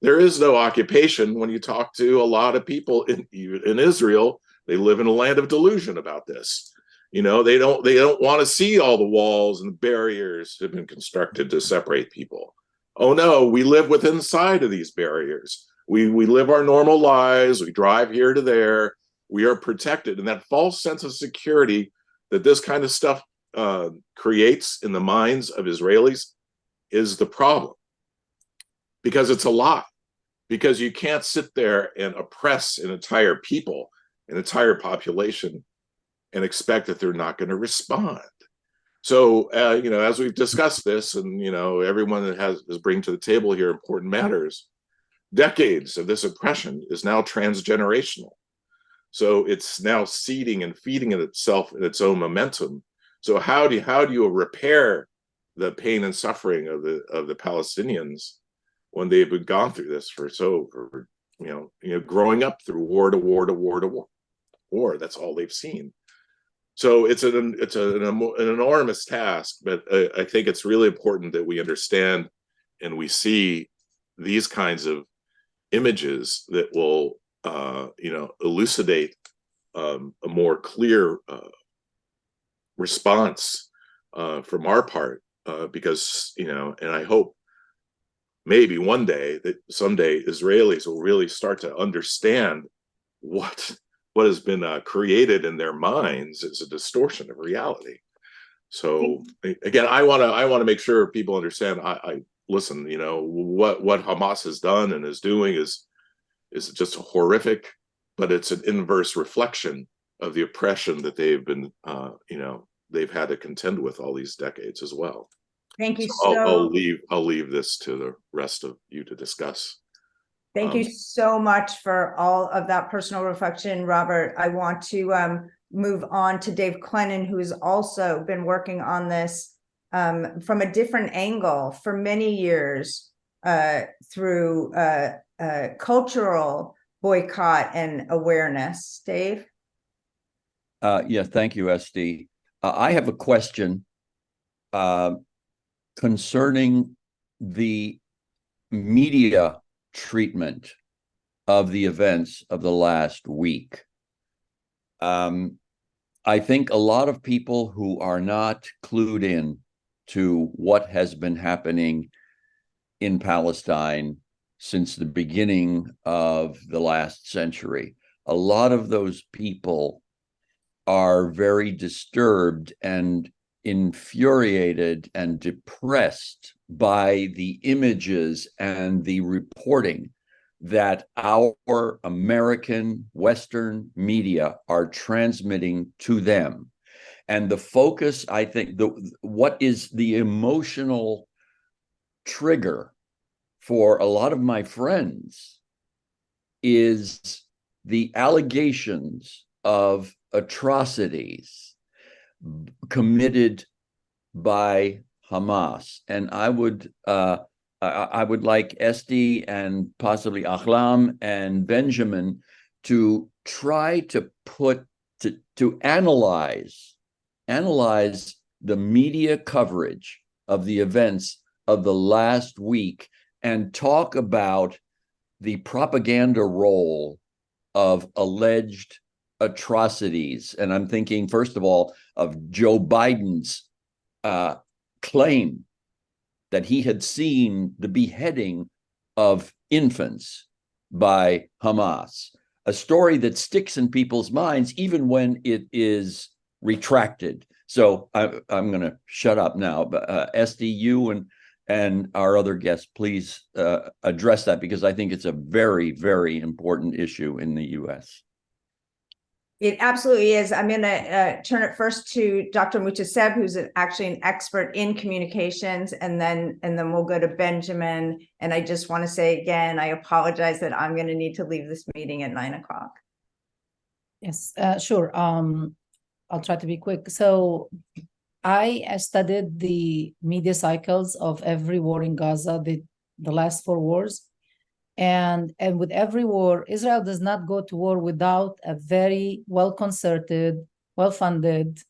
There is no occupation. When you talk to a lot of people in Israel, they live in a land of delusion about this. They don't want to see all the walls and barriers that have been constructed to separate people. Oh no, we live within inside of these barriers. We live our normal lives. We drive here to there. We are protected. And that false sense of security that this kind of stuff creates in the minds of Israelis is the problem. Because it's a lie. Because you can't sit there and oppress an entire people, an entire population, and expect that they're not going to respond. So, as we've discussed this, and, everyone that is bringing to the table here important matters, decades of this oppression is now transgenerational. So it's now seeding and feeding in itself in its own momentum. So how do you repair the pain and suffering of the Palestinians when they've gone through this for growing up through war to war to war to war? That's all they've seen. So it's an enormous task, but I think it's really important that we understand and we see these kinds of images that will elucidate a more clear response from our part, because and I hope maybe one day, that someday Israelis will really start to understand what has been created in their minds is a distortion of reality. So again, I want to make sure people understand. I listen. You know what Hamas has done and is doing is just horrific, but it's an inverse reflection of the oppression that they've been, they've had to contend with all these decades as well. Thank you So I'll leave this to the rest of you to discuss. Thank you so much for all of that personal reflection, Robert. I want to move on to Dave Clennon, who has also been working on this from a different angle for many years through cultural boycott and awareness. Dave? Yeah, thank you, Estee. I have a question concerning the media treatment of the events of the last week. I think a lot of people who are not clued in to what has been happening in Palestine since the beginning of the last century, a lot of those people are very disturbed and infuriated and depressed by the images and the reporting that our American Western media are transmitting to them. And the focus, I think, what is the emotional trigger for a lot of my friends is the allegations of atrocities committed by Hamas. And I would like Estee and possibly Ahlam and Benjamin to try to analyze the media coverage of the events of the last week and talk about the propaganda role of alleged atrocities. And I'm thinking, first of all, of Joe Biden's claim that he had seen the beheading of infants by Hamas, a story that sticks in people's minds even when it is retracted. So I'm going to shut up now. But Estee, you and our other guests, please address that, because I think it's a very, very important issue in the U.S. It absolutely is. I'm going to turn it first to Dr. Muhtaseb, who's actually an expert in communications, and then we'll go to Benjamin. And I just want to say again, I apologize that I'm going to need to leave this meeting at 9 o'clock. Yes, sure. I'll try to be quick. So I studied the media cycles of every war in Gaza, the last 4 wars. And with every war, Israel does not go to war without a very well-concerted, well-funded,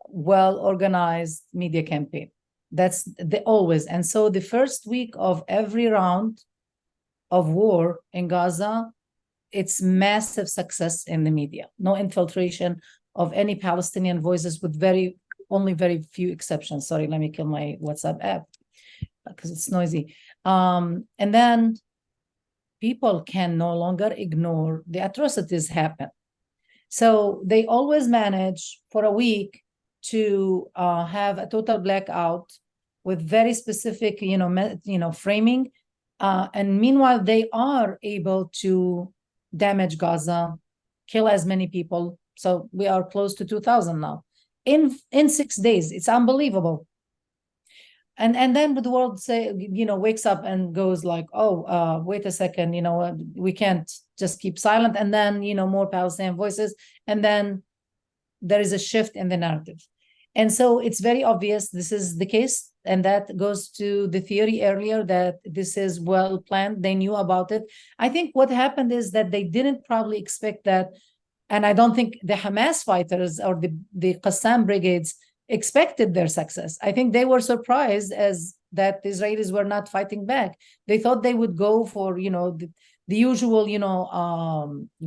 well-organized media campaign. That's always. And so the first week of every round of war in Gaza, it's massive success in the media. No infiltration of any Palestinian voices, with only very few exceptions. Sorry, let me kill my WhatsApp app because it's noisy. And then people can no longer ignore the atrocities happen. So they always manage for a week to have a total blackout with very specific, framing. And meanwhile, they are able to damage Gaza, kill as many people. So we are close to 2,000 now in 6 days. It's unbelievable. And then the world wakes up and goes like, oh, wait a second, we can't just keep silent. And then, more Palestinian voices. And then there is a shift in the narrative. And so it's very obvious this is the case. And that goes to the theory earlier that this is well planned. They knew about it. I think what happened is that they didn't probably expect that. And I don't think the Hamas fighters or the Qassam brigades expected their success. I think they were surprised as that the Israelis were not fighting back. They thought they would go for, the usual,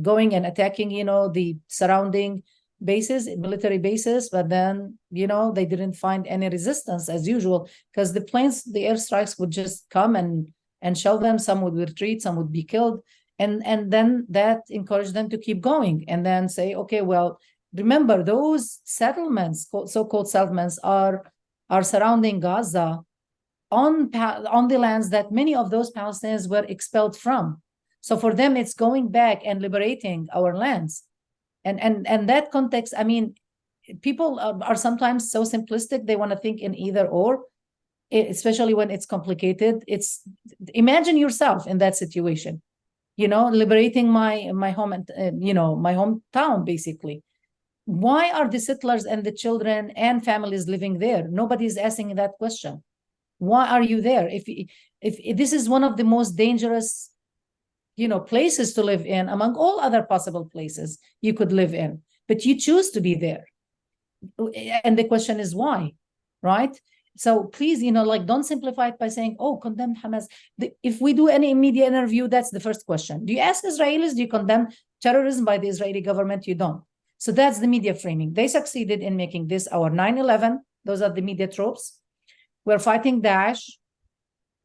going and attacking, the surrounding bases, military bases, but then, they didn't find any resistance as usual, because the planes, the airstrikes would just come and and shell them. Some would retreat, some would be killed. And then that encouraged them to keep going and then say, okay, well, remember those settlements, so-called settlements, are surrounding Gaza on the lands that many of those Palestinians were expelled from. So for them, it's going back and liberating our lands. And that context, I mean, people are sometimes so simplistic, they want to think in either or, especially when it's complicated. It's imagine yourself in that situation, liberating my home and my hometown, basically. Why are the settlers and the children and families living there? Nobody's asking that question. Why are you there? If this is one of the most dangerous, places to live in among all other possible places you could live in, but you choose to be there. And the question is why, right? So please, don't simplify it by saying, oh, condemn Hamas. If we do any media interview, that's the first question. Do you ask Israelis, do you condemn terrorism by the Israeli government? You don't. So that's the media framing. They succeeded in making this our 9/11. Those are the media tropes. We're fighting Daesh.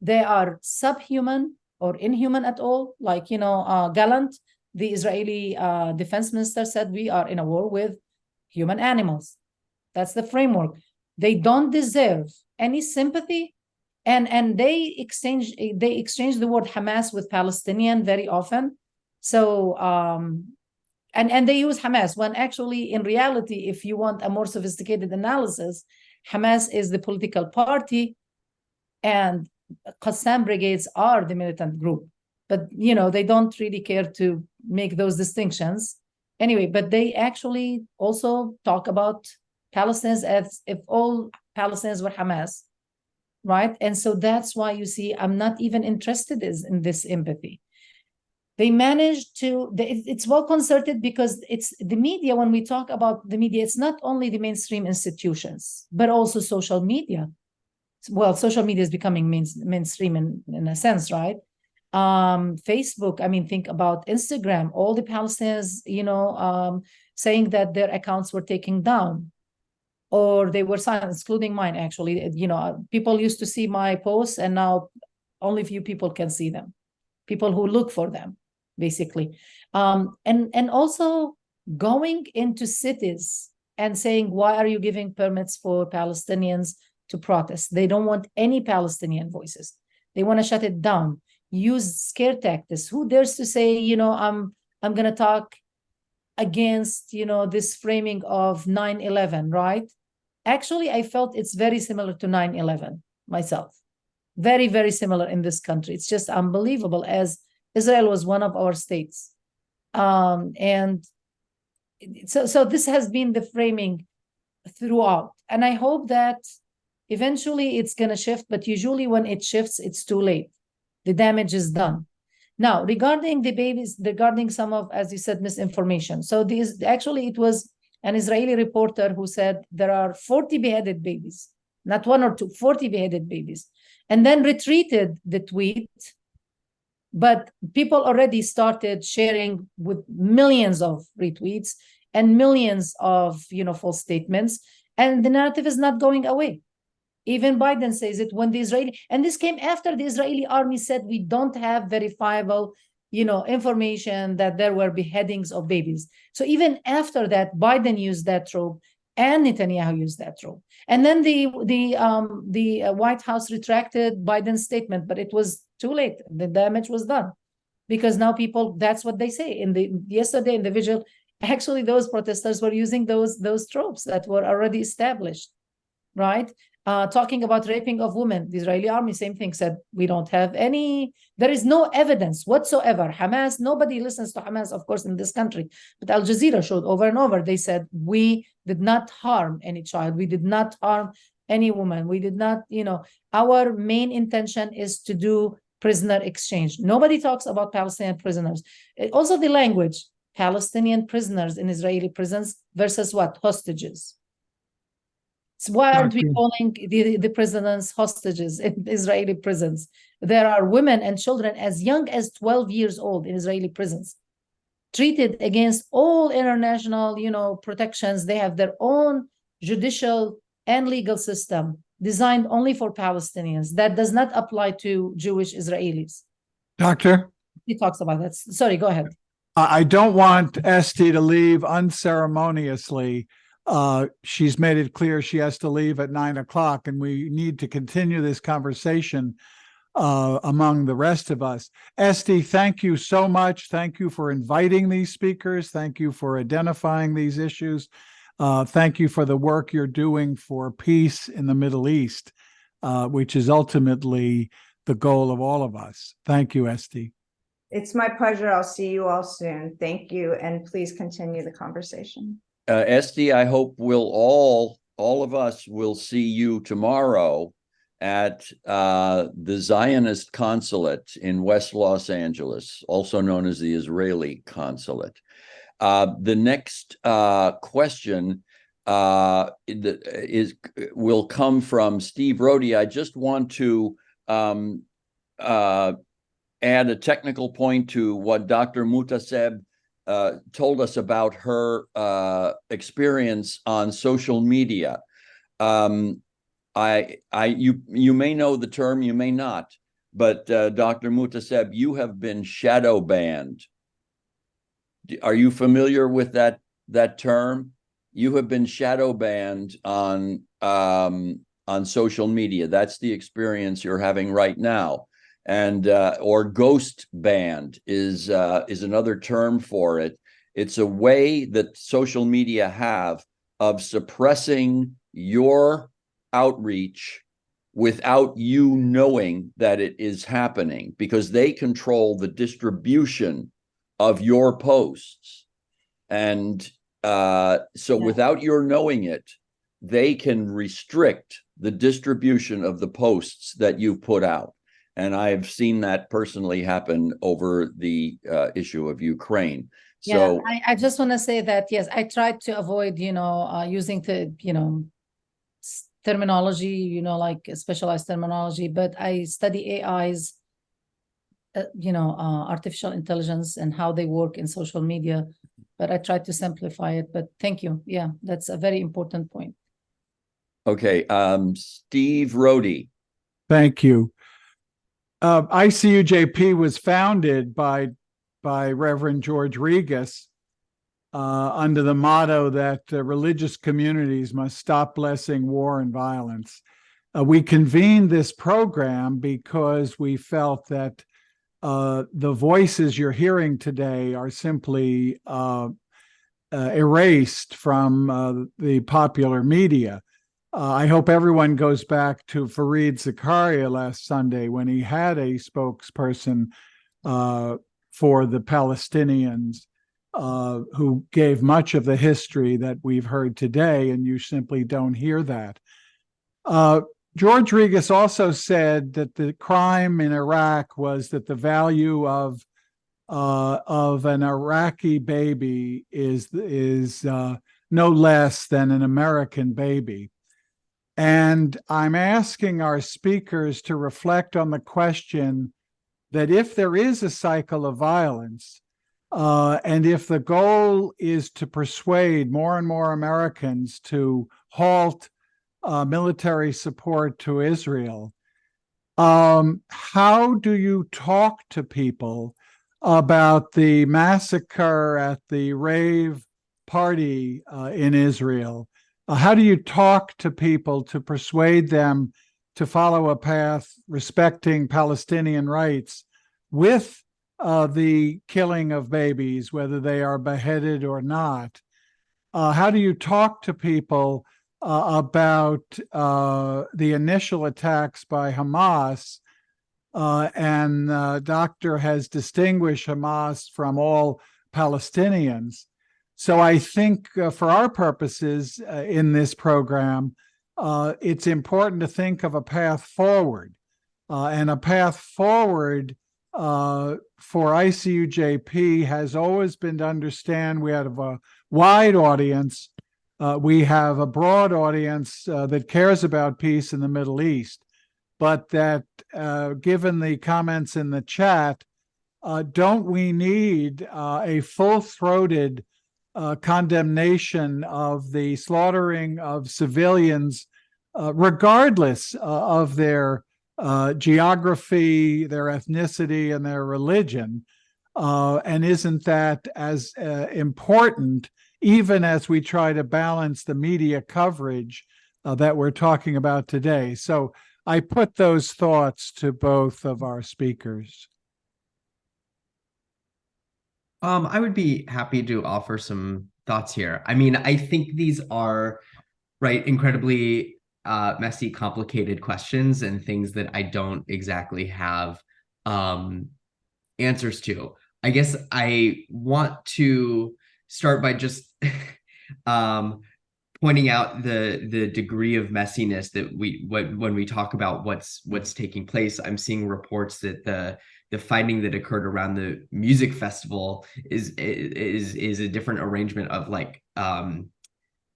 They are subhuman or inhuman at all. Like, Gallant, the Israeli defense minister, said we are in a war with human animals. That's the framework. They don't deserve any sympathy. And they exchange the word Hamas with Palestinian very often. So, and they use Hamas when actually, in reality, if you want a more sophisticated analysis, Hamas is the political party and Qassam brigades are the militant group. But, they don't really care to make those distinctions. Anyway, but they actually also talk about Palestinians as if all Palestinians were Hamas, right? And so that's why you see I'm not even interested in this empathy. They managed to, it's well concerted because it's the media. When we talk about the media, it's not only the mainstream institutions, but also social media. Well, social media is becoming mainstream in a sense, right? Facebook, I mean, think about Instagram, all the Palestinians, saying that their accounts were taken down or they were silenced, including mine, actually. People used to see my posts and now only few people can see them, people who look for them, basically. And also going into cities and saying, why are you giving permits for Palestinians to protest? They don't want any Palestinian voices. They want to shut it down. Use scare tactics. Who dares to say, I'm going to talk against, this framing of 9/11, right? Actually, I felt it's very similar to 9/11 myself. Very, very similar in this country. It's just unbelievable, as Israel was one of our states. And so this has been the framing throughout. And I hope that eventually it's going to shift, but usually when it shifts, it's too late. The damage is done. Now, regarding the babies, regarding some of, as you said, misinformation. So it was an Israeli reporter who said there are 40 beheaded babies, not one or two, 40 beheaded babies, and then retweeted the tweet. But people already started sharing with millions of retweets and millions of, false statements. And the narrative is not going away. Even Biden says it when and this came after the Israeli army said we don't have verifiable, information that there were beheadings of babies. So even after that, Biden used that trope and Netanyahu used that trope. And then the White House retracted Biden's statement, but it was too late. The damage was done because now people, that's what they say. Yesterday in the vigil, actually those protesters were using those tropes that were already established, right? Talking about raping of women, the Israeli army, same thing, said we don't have there is no evidence whatsoever. Hamas, nobody listens to Hamas, of course, in this country, but Al Jazeera showed over and over, they said we did not harm any child, we did not harm any woman, we did not, our main intention is to do prisoner exchange. Nobody talks about Palestinian prisoners. Also the language, Palestinian prisoners in Israeli prisons versus what? Hostages. So why aren't we calling the prisoners hostages in Israeli prisons? There are women and children as young as 12 years old in Israeli prisons, treated against all international, protections. They have their own judicial and legal system designed only for Palestinians. That does not apply to Jewish Israelis. Doctor? He talks about that. Sorry, go ahead. I don't want Estee to leave unceremoniously. She's made it clear she has to leave at 9 o'clock, and we need to continue this conversation among the rest of us. Estee, thank you so much. Thank you for inviting these speakers. Thank you for identifying these issues. Thank you for the work you're doing for peace in the Middle East, which is ultimately the goal of all of us. Thank you, Estee. It's my pleasure. I'll see you all soon. Thank you. And please continue the conversation. Estee, I hope we'll all of us will see you tomorrow at the Zionist consulate in West Los Angeles, also known as the Israeli consulate. The next question will come from Steve Rohde. I just want to add a technical point to what Dr. Muhtaseb told us about her experience on social media. You may know the term, you may not, but Dr. Muhtaseb, you have been shadow banned. Are you familiar with that term? You have been shadow banned on social media. That's the experience you're having right now. And or ghost banned is another term for it. It's a way that social media have of suppressing your outreach without you knowing that it is happening, because they control the distribution of your posts. And so without your knowing it, they can restrict the distribution of the posts that you've put out. And I've seen that personally happen over the issue of Ukraine. So I just want to say that, yes, I tried to avoid, using the, terminology, like specialized terminology, but I study AIs, artificial intelligence and how they work in social media, but I tried to simplify it. But thank you. Yeah, that's a very important point. Okay, Steve Rohde. Thank you. ICUJP was founded by Reverend George Regas under the motto that religious communities must stop blessing war and violence. We convened this program because we felt that the voices you're hearing today are simply erased from the popular media. I hope everyone goes back to Fareed Zakaria last Sunday when he had a spokesperson for the Palestinians who gave much of the history that we've heard today, and you simply don't hear that. George Regas also said that the crime in Iraq was that the value of an Iraqi baby is no less than an American baby. And I'm asking our speakers to reflect on the question that if there is a cycle of violence, and if the goal is to persuade more and more Americans to halt military support to Israel, how do you talk to people about the massacre at the rave party in Israel? How do you talk to people to persuade them to follow a path respecting Palestinian rights with the killing of babies, whether they are beheaded or not? How do you talk to people about the initial attacks by Hamas? And Doctor has distinguished Hamas from all Palestinians. So I think for our purposes in this program, it's important to think of a path forward. And a path forward for ICUJP has always been to understand we have a wide audience. We have a broad audience that cares about peace in the Middle East, but that given the comments in the chat, don't we need a full-throated condemnation of the slaughtering of civilians regardless of their geography, their ethnicity, and their religion. And isn't that as important, even as we try to balance the media coverage that we're talking about today? So I put those thoughts to both of our speakers. I would be happy to offer some thoughts here. I mean, I think these are, right, incredibly messy, complicated questions and things that I don't exactly have answers to. I guess I want to start by just pointing out the degree of messiness that when we talk about what's taking place. I'm seeing reports that the fighting that occurred around the music festival is a different arrangement of like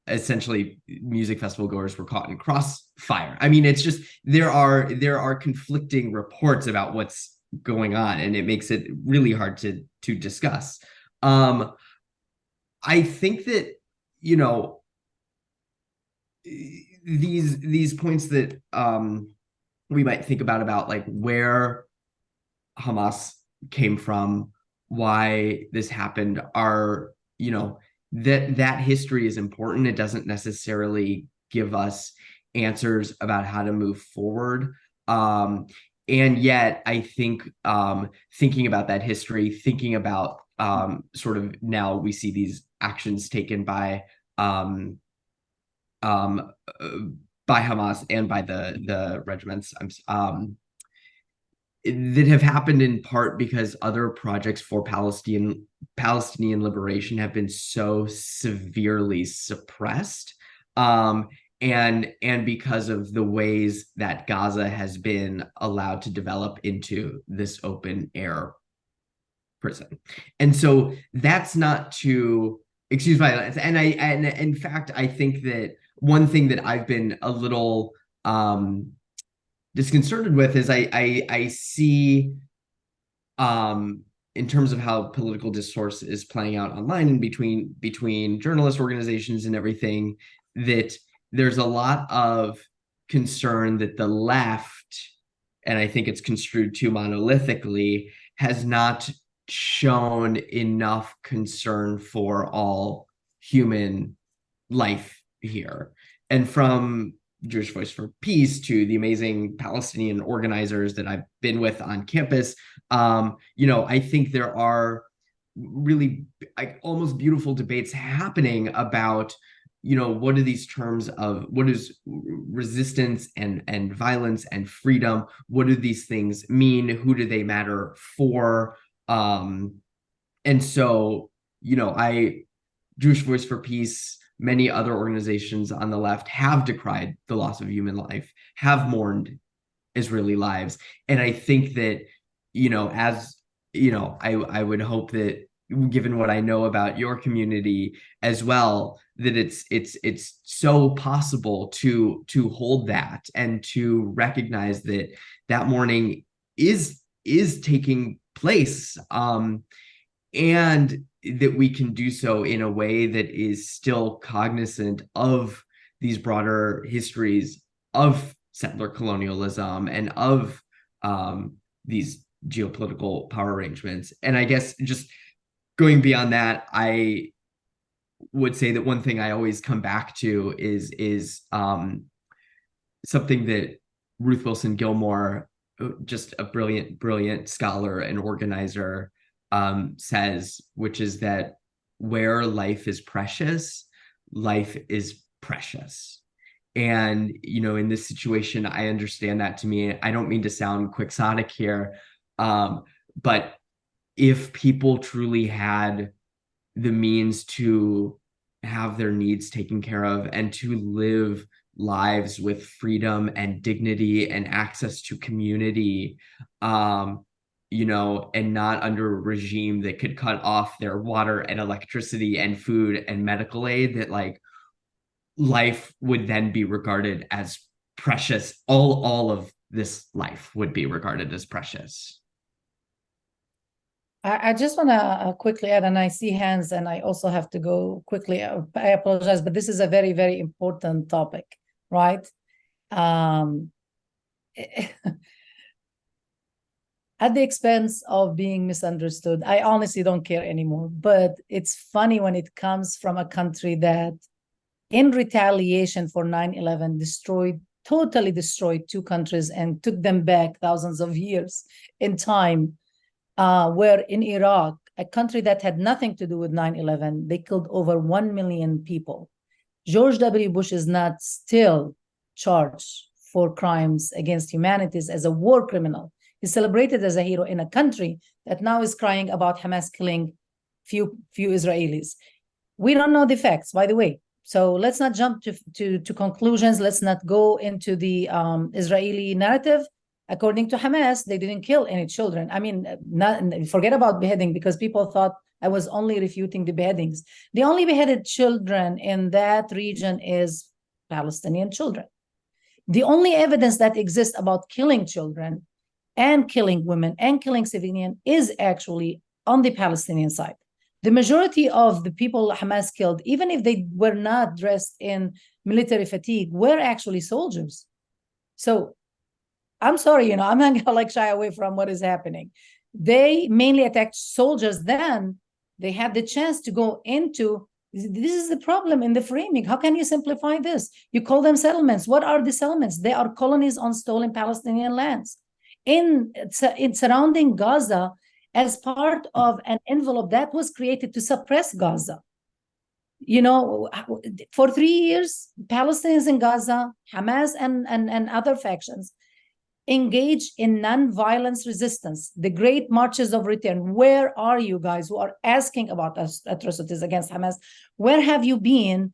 essentially music festival goers were caught in crossfire. I mean, it's just there are conflicting reports about what's going on, and it makes it really hard to discuss. I think that, you know, these points that we might think about like where Hamas came from, why this happened, are, you know, that history is important. It doesn't necessarily give us answers about how to move forward. And yet I think thinking about that history, thinking about sort of now we see these actions taken by Hamas and by the regiments that have happened in part because other projects for Palestinian liberation have been so severely suppressed, and because of the ways that Gaza has been allowed to develop into this open air prison. And so that's not to excuse my language. And in fact, I think that one thing that I've been a little disconcerted with is I see in terms of how political discourse is playing out online and between journalist organizations and everything, that there's a lot of concern that the left, and I think it's construed too monolithically, has not shown enough concern for all human life here. And from Jewish Voice for Peace to the amazing Palestinian organizers that I've been with on campus, you know, I think there are really almost beautiful debates happening about, you know, what are these terms of what is resistance and violence and freedom? What do these things mean? Who do they matter for? And so, you know, Jewish Voice for Peace, many other organizations on the left have decried the loss of human life, have mourned Israeli lives. And I think that, you know, as, you know, I would hope that, given what I know about your community as well, that it's so possible to hold that and to recognize that mourning is taking place, and that we can do so in a way that is still cognizant of these broader histories of settler colonialism and of these geopolitical power arrangements. And I guess just going beyond that, I would say that one thing I always come back to is something that Ruth Wilson Gilmore, just a brilliant scholar and organizer, says, which is that where life is precious, life is precious. And, you know, in this situation, I understand that to me. I don't mean to sound quixotic here, but if people truly had the means to have their needs taken care of and to live lives with freedom and dignity and access to community, you know, and not under a regime that could cut off their water and electricity and food and medical aid, that like life would then be regarded as precious. All of this life would be regarded as precious. I just want to quickly add, and I see hands, and I also have to go quickly. I apologize, but this is a very, very important topic, right? at the expense of being misunderstood. I honestly don't care anymore. But it's funny when it comes from a country that, in retaliation for 9/11, totally destroyed two countries and took them back thousands of years in time, where in Iraq, a country that had nothing to do with 9/11, they killed over 1 million people. George W. Bush is not still charged for crimes against humanity as a war criminal. He's celebrated as a hero in a country that now is crying about Hamas killing few Israelis. We don't know the facts, by the way. So let's not jump to conclusions. Let's not go into the Israeli narrative. According to Hamas, they didn't kill any children. I mean, forget about beheading, because people thought I was only refuting the beheadings. The only beheaded children in that region is Palestinian children. The only evidence that exists about killing children and killing women and killing civilians is actually on the Palestinian side. The majority of the people Hamas killed, even if they were not dressed in military fatigue, were actually soldiers. So I'm sorry, I'm not gonna shy away from what is happening. They mainly attacked soldiers. Then they had the chance to go into, this is the problem in the framing. How can you simplify this? You call them settlements. What are the settlements? They are colonies on stolen Palestinian lands. In surrounding Gaza, as part of an envelope that was created to suppress Gaza. For 3 years, Palestinians in Gaza, Hamas and other factions engaged in non-violence resistance, the great marches of return. Where are you guys who are asking about atrocities against Hamas? Where have you been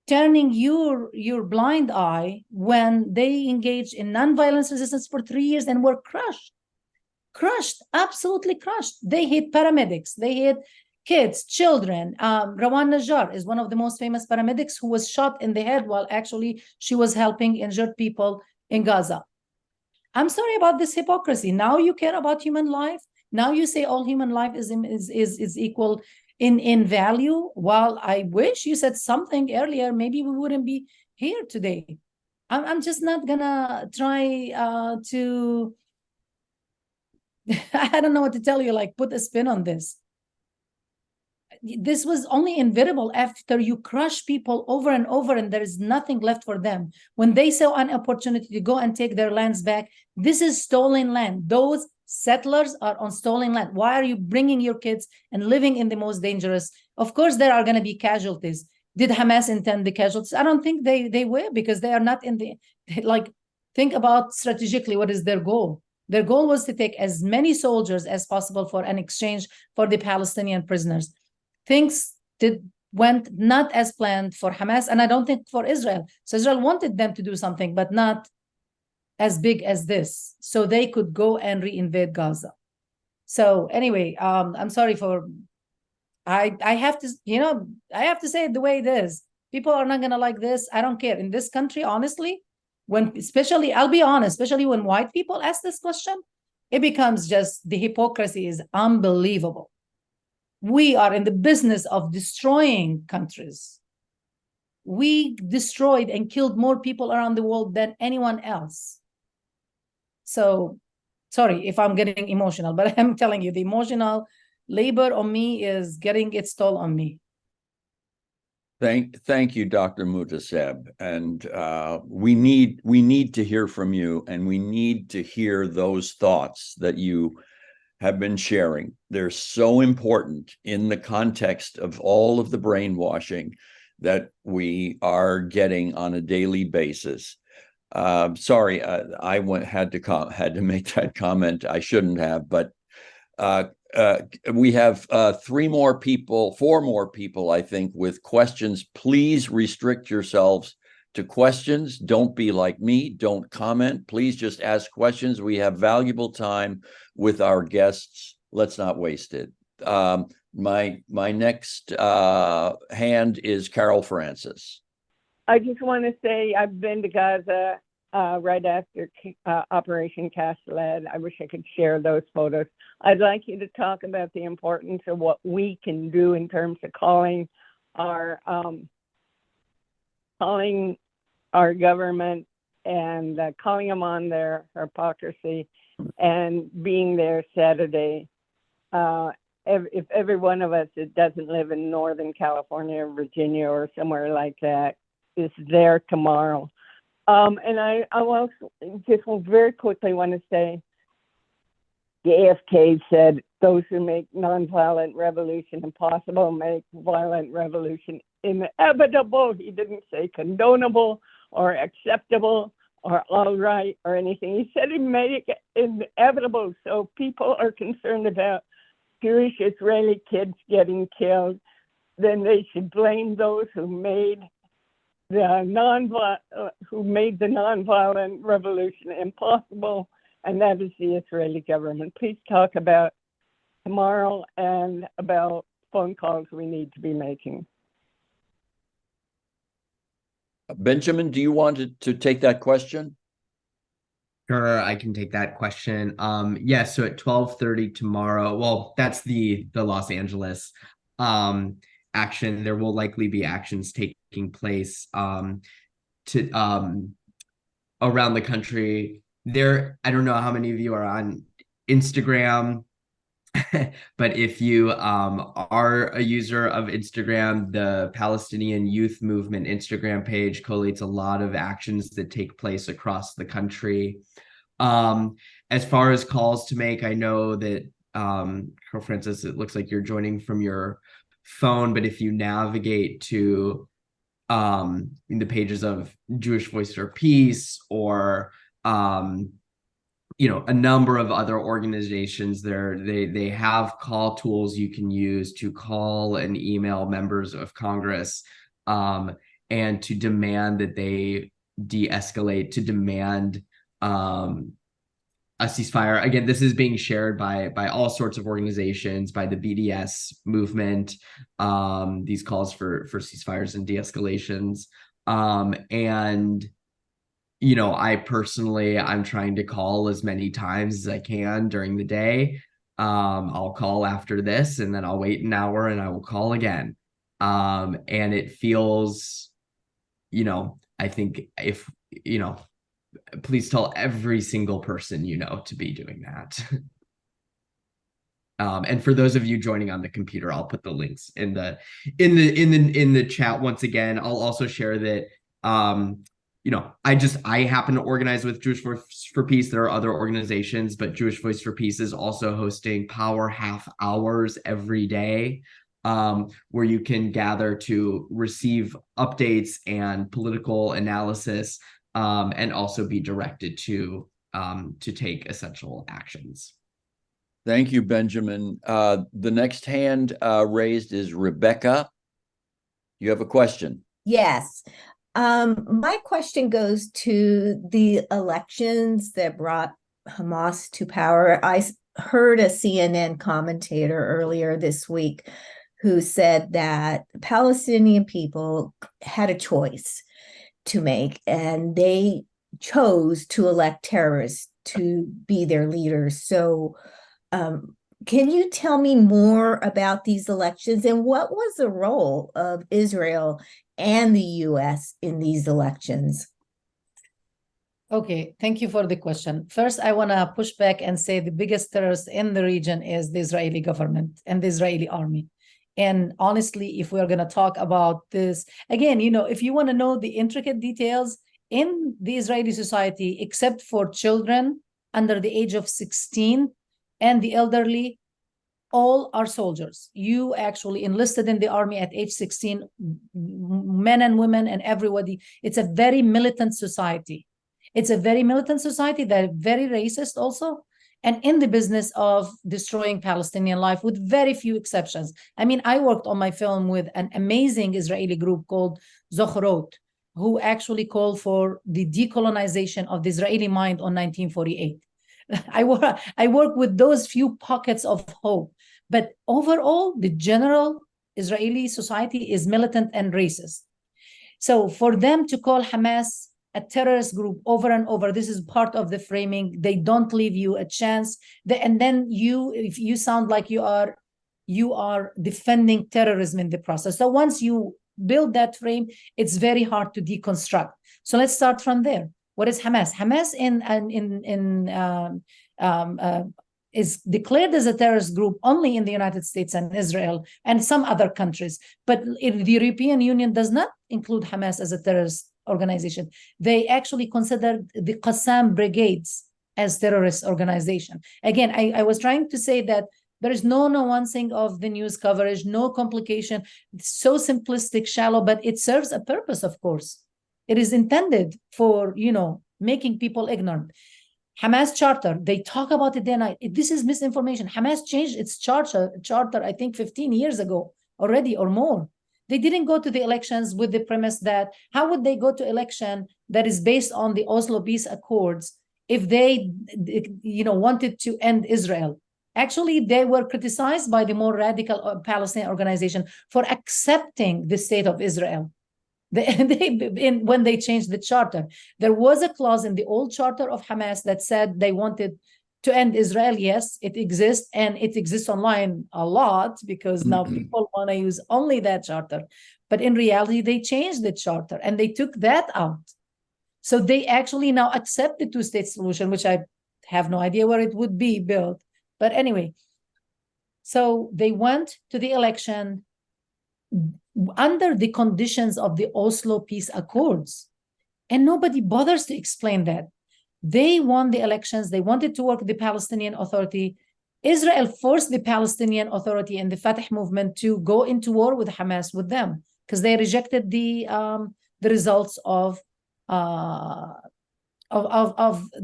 turning your blind eye when they engaged in non-violence resistance for 3 years and were crushed, absolutely crushed? They hit paramedics, they hit kids, children. Rawan Najjar is one of the most famous paramedics who was shot in the head while actually she was helping injured people in Gaza. I'm sorry about this hypocrisy. Now you care about human life. Now you say all human life is equal in value. While I wish you said something earlier, maybe we wouldn't be here today. I'm just not gonna try to I don't know what to tell you, put a spin on this. This was only inevitable after you crush people over and over and there is nothing left for them. When they saw an opportunity to go and take their lands back, this is stolen land. Those settlers are on stolen land. Why are you bringing your kids and living in the most dangerous? Of course, there are going to be casualties. Did Hamas intend the casualties? I don't think they were, because they are not in the, think about strategically, what is their goal? Their goal was to take as many soldiers as possible for an exchange for the Palestinian prisoners. Things went not as planned for Hamas, and I don't think for Israel. So Israel wanted them to do something, but not as big as this, so they could go and reinvade Gaza. So anyway, I'm sorry for, I have to, I have to say it the way it is. People are not gonna like this. I don't care. In this country, honestly, especially, I'll be honest, especially when white people ask this question, it becomes just, the hypocrisy is unbelievable. We are in the business of destroying countries. We destroyed and killed more people around the world than anyone else. So, sorry if I'm getting emotional, but I'm telling you, the emotional labor on me is getting its toll on me. Thank you, Dr. Muhtaseb. And we need to hear from you, and we need to hear those thoughts that you have been sharing. They're so important in the context of all of the brainwashing that we are getting on a daily basis. Sorry, I had to make that comment. I shouldn't have, but we have four more people, I think, with questions. Please restrict yourselves to questions. Don't be like me. Don't comment. Please just ask questions. We have valuable time with our guests. Let's not waste it. My next hand is Carol Francis. I just want to say I've been to Gaza right after Operation Cast Lead. I wish I could share those photos. I'd like you to talk about the importance of what we can do in terms of calling our government and calling them on their hypocrisy and being there Saturday. If every one of us that doesn't live in Northern California or Virginia or somewhere like that is there tomorrow. And I also just very quickly want to say, JFK said, those who make nonviolent revolution impossible make violent revolution inevitable. He didn't say condonable or acceptable or all right or anything. He said he made it inevitable. So people are concerned about Jewish Israeli kids getting killed, then they should blame those who made the nonviolent revolution impossible, and that is the Israeli government. Please talk about tomorrow and about phone calls we need to be making. Benjamin, do you want to take that question? Sure, I can take that question. Yeah, so at 12:30 tomorrow, well, that's the Los Angeles action. There will likely be actions taking place around the country. I don't know how many of you are on Instagram, but if you are a user of Instagram, the Palestinian Youth Movement Instagram page collates a lot of actions that take place across the country. As far as calls to make, I know that, Carl Francis, it looks like you're joining from your phone, but if you navigate to in the pages of Jewish Voice for Peace or a number of other organizations there, they have call tools you can use to call and email members of Congress and to demand that they de-escalate, to demand a ceasefire. Again, this is being shared by all sorts of organizations, by the BDS movement, these calls for ceasefires and de-escalations. And I personally, I'm trying to call as many times as I can during the day. I'll call after this, and then I'll wait an hour and I will call again. And it feels, I think if, please tell every single person to be doing that. And for those of you joining on the computer, I'll put the links in the chat once again. I'll also share that I happen to organize with Jewish Voice for Peace. There are other organizations, but Jewish Voice for Peace is also hosting power half hours every day, where you can gather to receive updates and political analysis, and also be directed to take essential actions. Thank you, Benjamin. The next hand raised is Rebecca. You have a question? Yes. My question goes to the elections that brought Hamas to power. I heard a CNN commentator earlier this week who said that the Palestinian people had a choice to make, and they chose to elect terrorists to be their leaders. So can you tell me more about these elections, and what was the role of Israel and the US in these elections? Okay, thank you for the question. First, I want to push back and say the biggest terrorist in the region is the Israeli government and the Israeli army. And honestly, if we're going to talk about this, again, if you want to know the intricate details in the Israeli society, except for children under the age of 16 and the elderly, all are soldiers. You actually enlisted in the army at age 16, men and women and everybody. It's a very militant society. It's a very militant society that is very racist also, and in the business of destroying Palestinian life with very few exceptions. I mean, I worked on my film with an amazing Israeli group called Zochrot, who actually called for the decolonization of the Israeli mind on 1948. I work with those few pockets of hope. But overall, the general Israeli society is militant and racist. So for them to call Hamas a terrorist group over and over, this is part of the framing. They don't leave you a chance. And then if you sound like you are defending terrorism in the process. So once you build that frame, it's very hard to deconstruct. So let's start from there. What is Hamas? Hamas is declared as a terrorist group only in the United States and Israel and some other countries. But the European Union does not include Hamas as a terrorist organization. They actually consider the Qassam brigades as terrorist organization. Again, I was trying to say that there is no nuancing of the news coverage, no complication. It's so simplistic, shallow, but it serves a purpose, of course. It is intended for, making people ignorant. Hamas charter, they talk about it day and night. This is misinformation. Hamas changed its charter, I think 15 years ago already or more. They didn't go to the elections with the premise that, how would they go to election that is based on the Oslo Peace Accords if they, wanted to end Israel? Actually, they were criticized by the more radical Palestinian organization for accepting the state of Israel. When they changed the charter, there was a clause in the old charter of Hamas that said they wanted to end Israel. Yes, it exists, and it exists online a lot because now people want to use only that charter. But in reality, they changed the charter and they took that out. So they actually now accept the two-state solution, which I have no idea where it would be built. But anyway, so they went to the election under the conditions of the Oslo Peace Accords. And nobody bothers to explain that. They won the elections. They wanted to work with the Palestinian Authority. Israel forced the Palestinian Authority and the Fatah movement to go into war with Hamas with them because they rejected the results of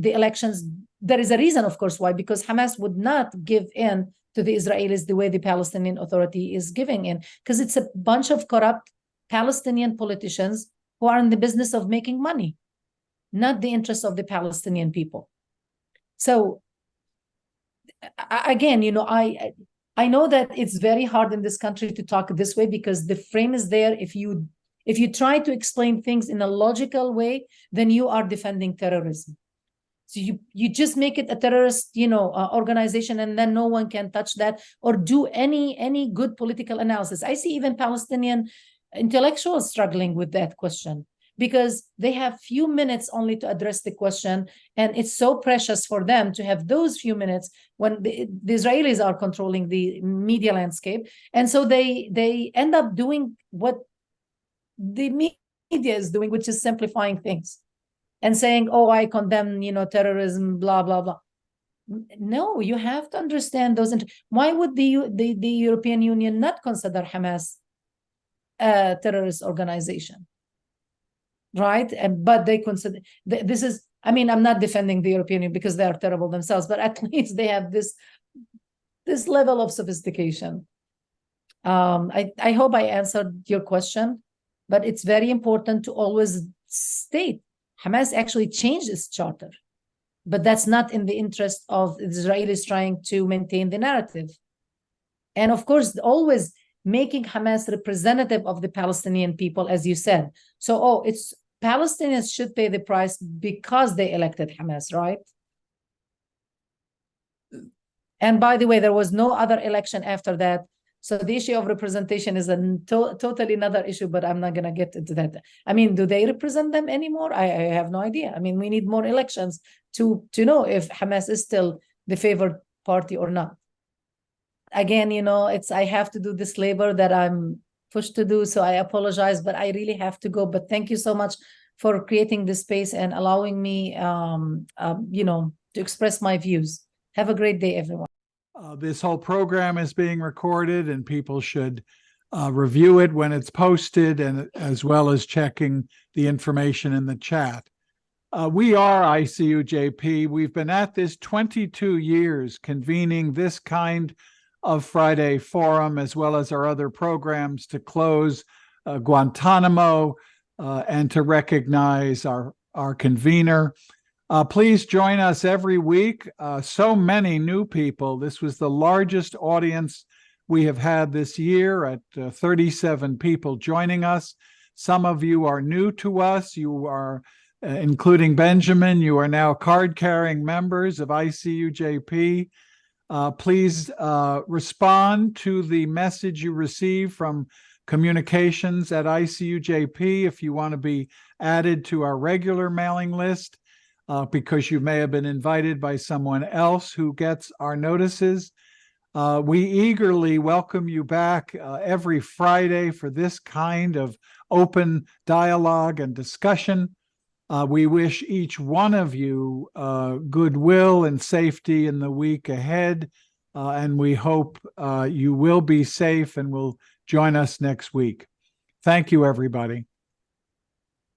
the elections. There is a reason, of course, why, because Hamas would not give in to the Israelis the way the Palestinian Authority is giving in, because it's a bunch of corrupt Palestinian politicians who are in the business of making money, not the interests of the Palestinian people. So again, I know that it's very hard in this country to talk this way because the frame is there. If you try to explain things in a logical way, then you are defending terrorism. So you just make it a terrorist, organization, and then no one can touch that or do any good political analysis. I see even Palestinian intellectuals struggling with that question because they have few minutes only to address the question, and it's so precious for them to have those few minutes when the Israelis are controlling the media landscape, and so they end up doing what the media is doing, which is simplifying things and saying, oh, I condemn, terrorism, blah, blah, blah. No, you have to understand those. Why would the European Union not consider Hamas a terrorist organization? Right? But they consider, this is, I'm not defending the European Union because they are terrible themselves, but at least they have this level of sophistication. I hope I answered your question, but it's very important to always state Hamas actually changed its charter, but that's not in the interest of the Israelis trying to maintain the narrative. And of course, always making Hamas representative of the Palestinian people, as you said. So, it's Palestinians should pay the price because they elected Hamas, right? And by the way, there was no other election after that. So the issue of representation is a totally another issue, but I'm not going to get into that. Do they represent them anymore? I have no idea. We need more elections to know if Hamas is still the favored party or not. Again, I have to do this labor that I'm pushed to do, so I apologize, but I really have to go. But thank you so much for creating this space and allowing me, to express my views. Have a great day, everyone. This whole program is being recorded and people should review it when it's posted, and as well as checking the information in the chat. We are ICUJP. We've been at this 22 years convening this kind of Friday forum, as well as our other programs to close Guantanamo and to recognize our convener. Please join us every week. So many new people. This was the largest audience we have had this year at 37 people joining us. Some of you are new to us. You are, including Benjamin, you are now card-carrying members of ICUJP. Please respond to the message you receive from communications at ICUJP if you want to be added to our regular mailing list. because you may have been invited by someone else who gets our notices. We eagerly welcome you back every Friday for this kind of open dialogue and discussion. We wish each one of you goodwill and safety in the week ahead, and we hope you will be safe and will join us next week. Thank you, everybody.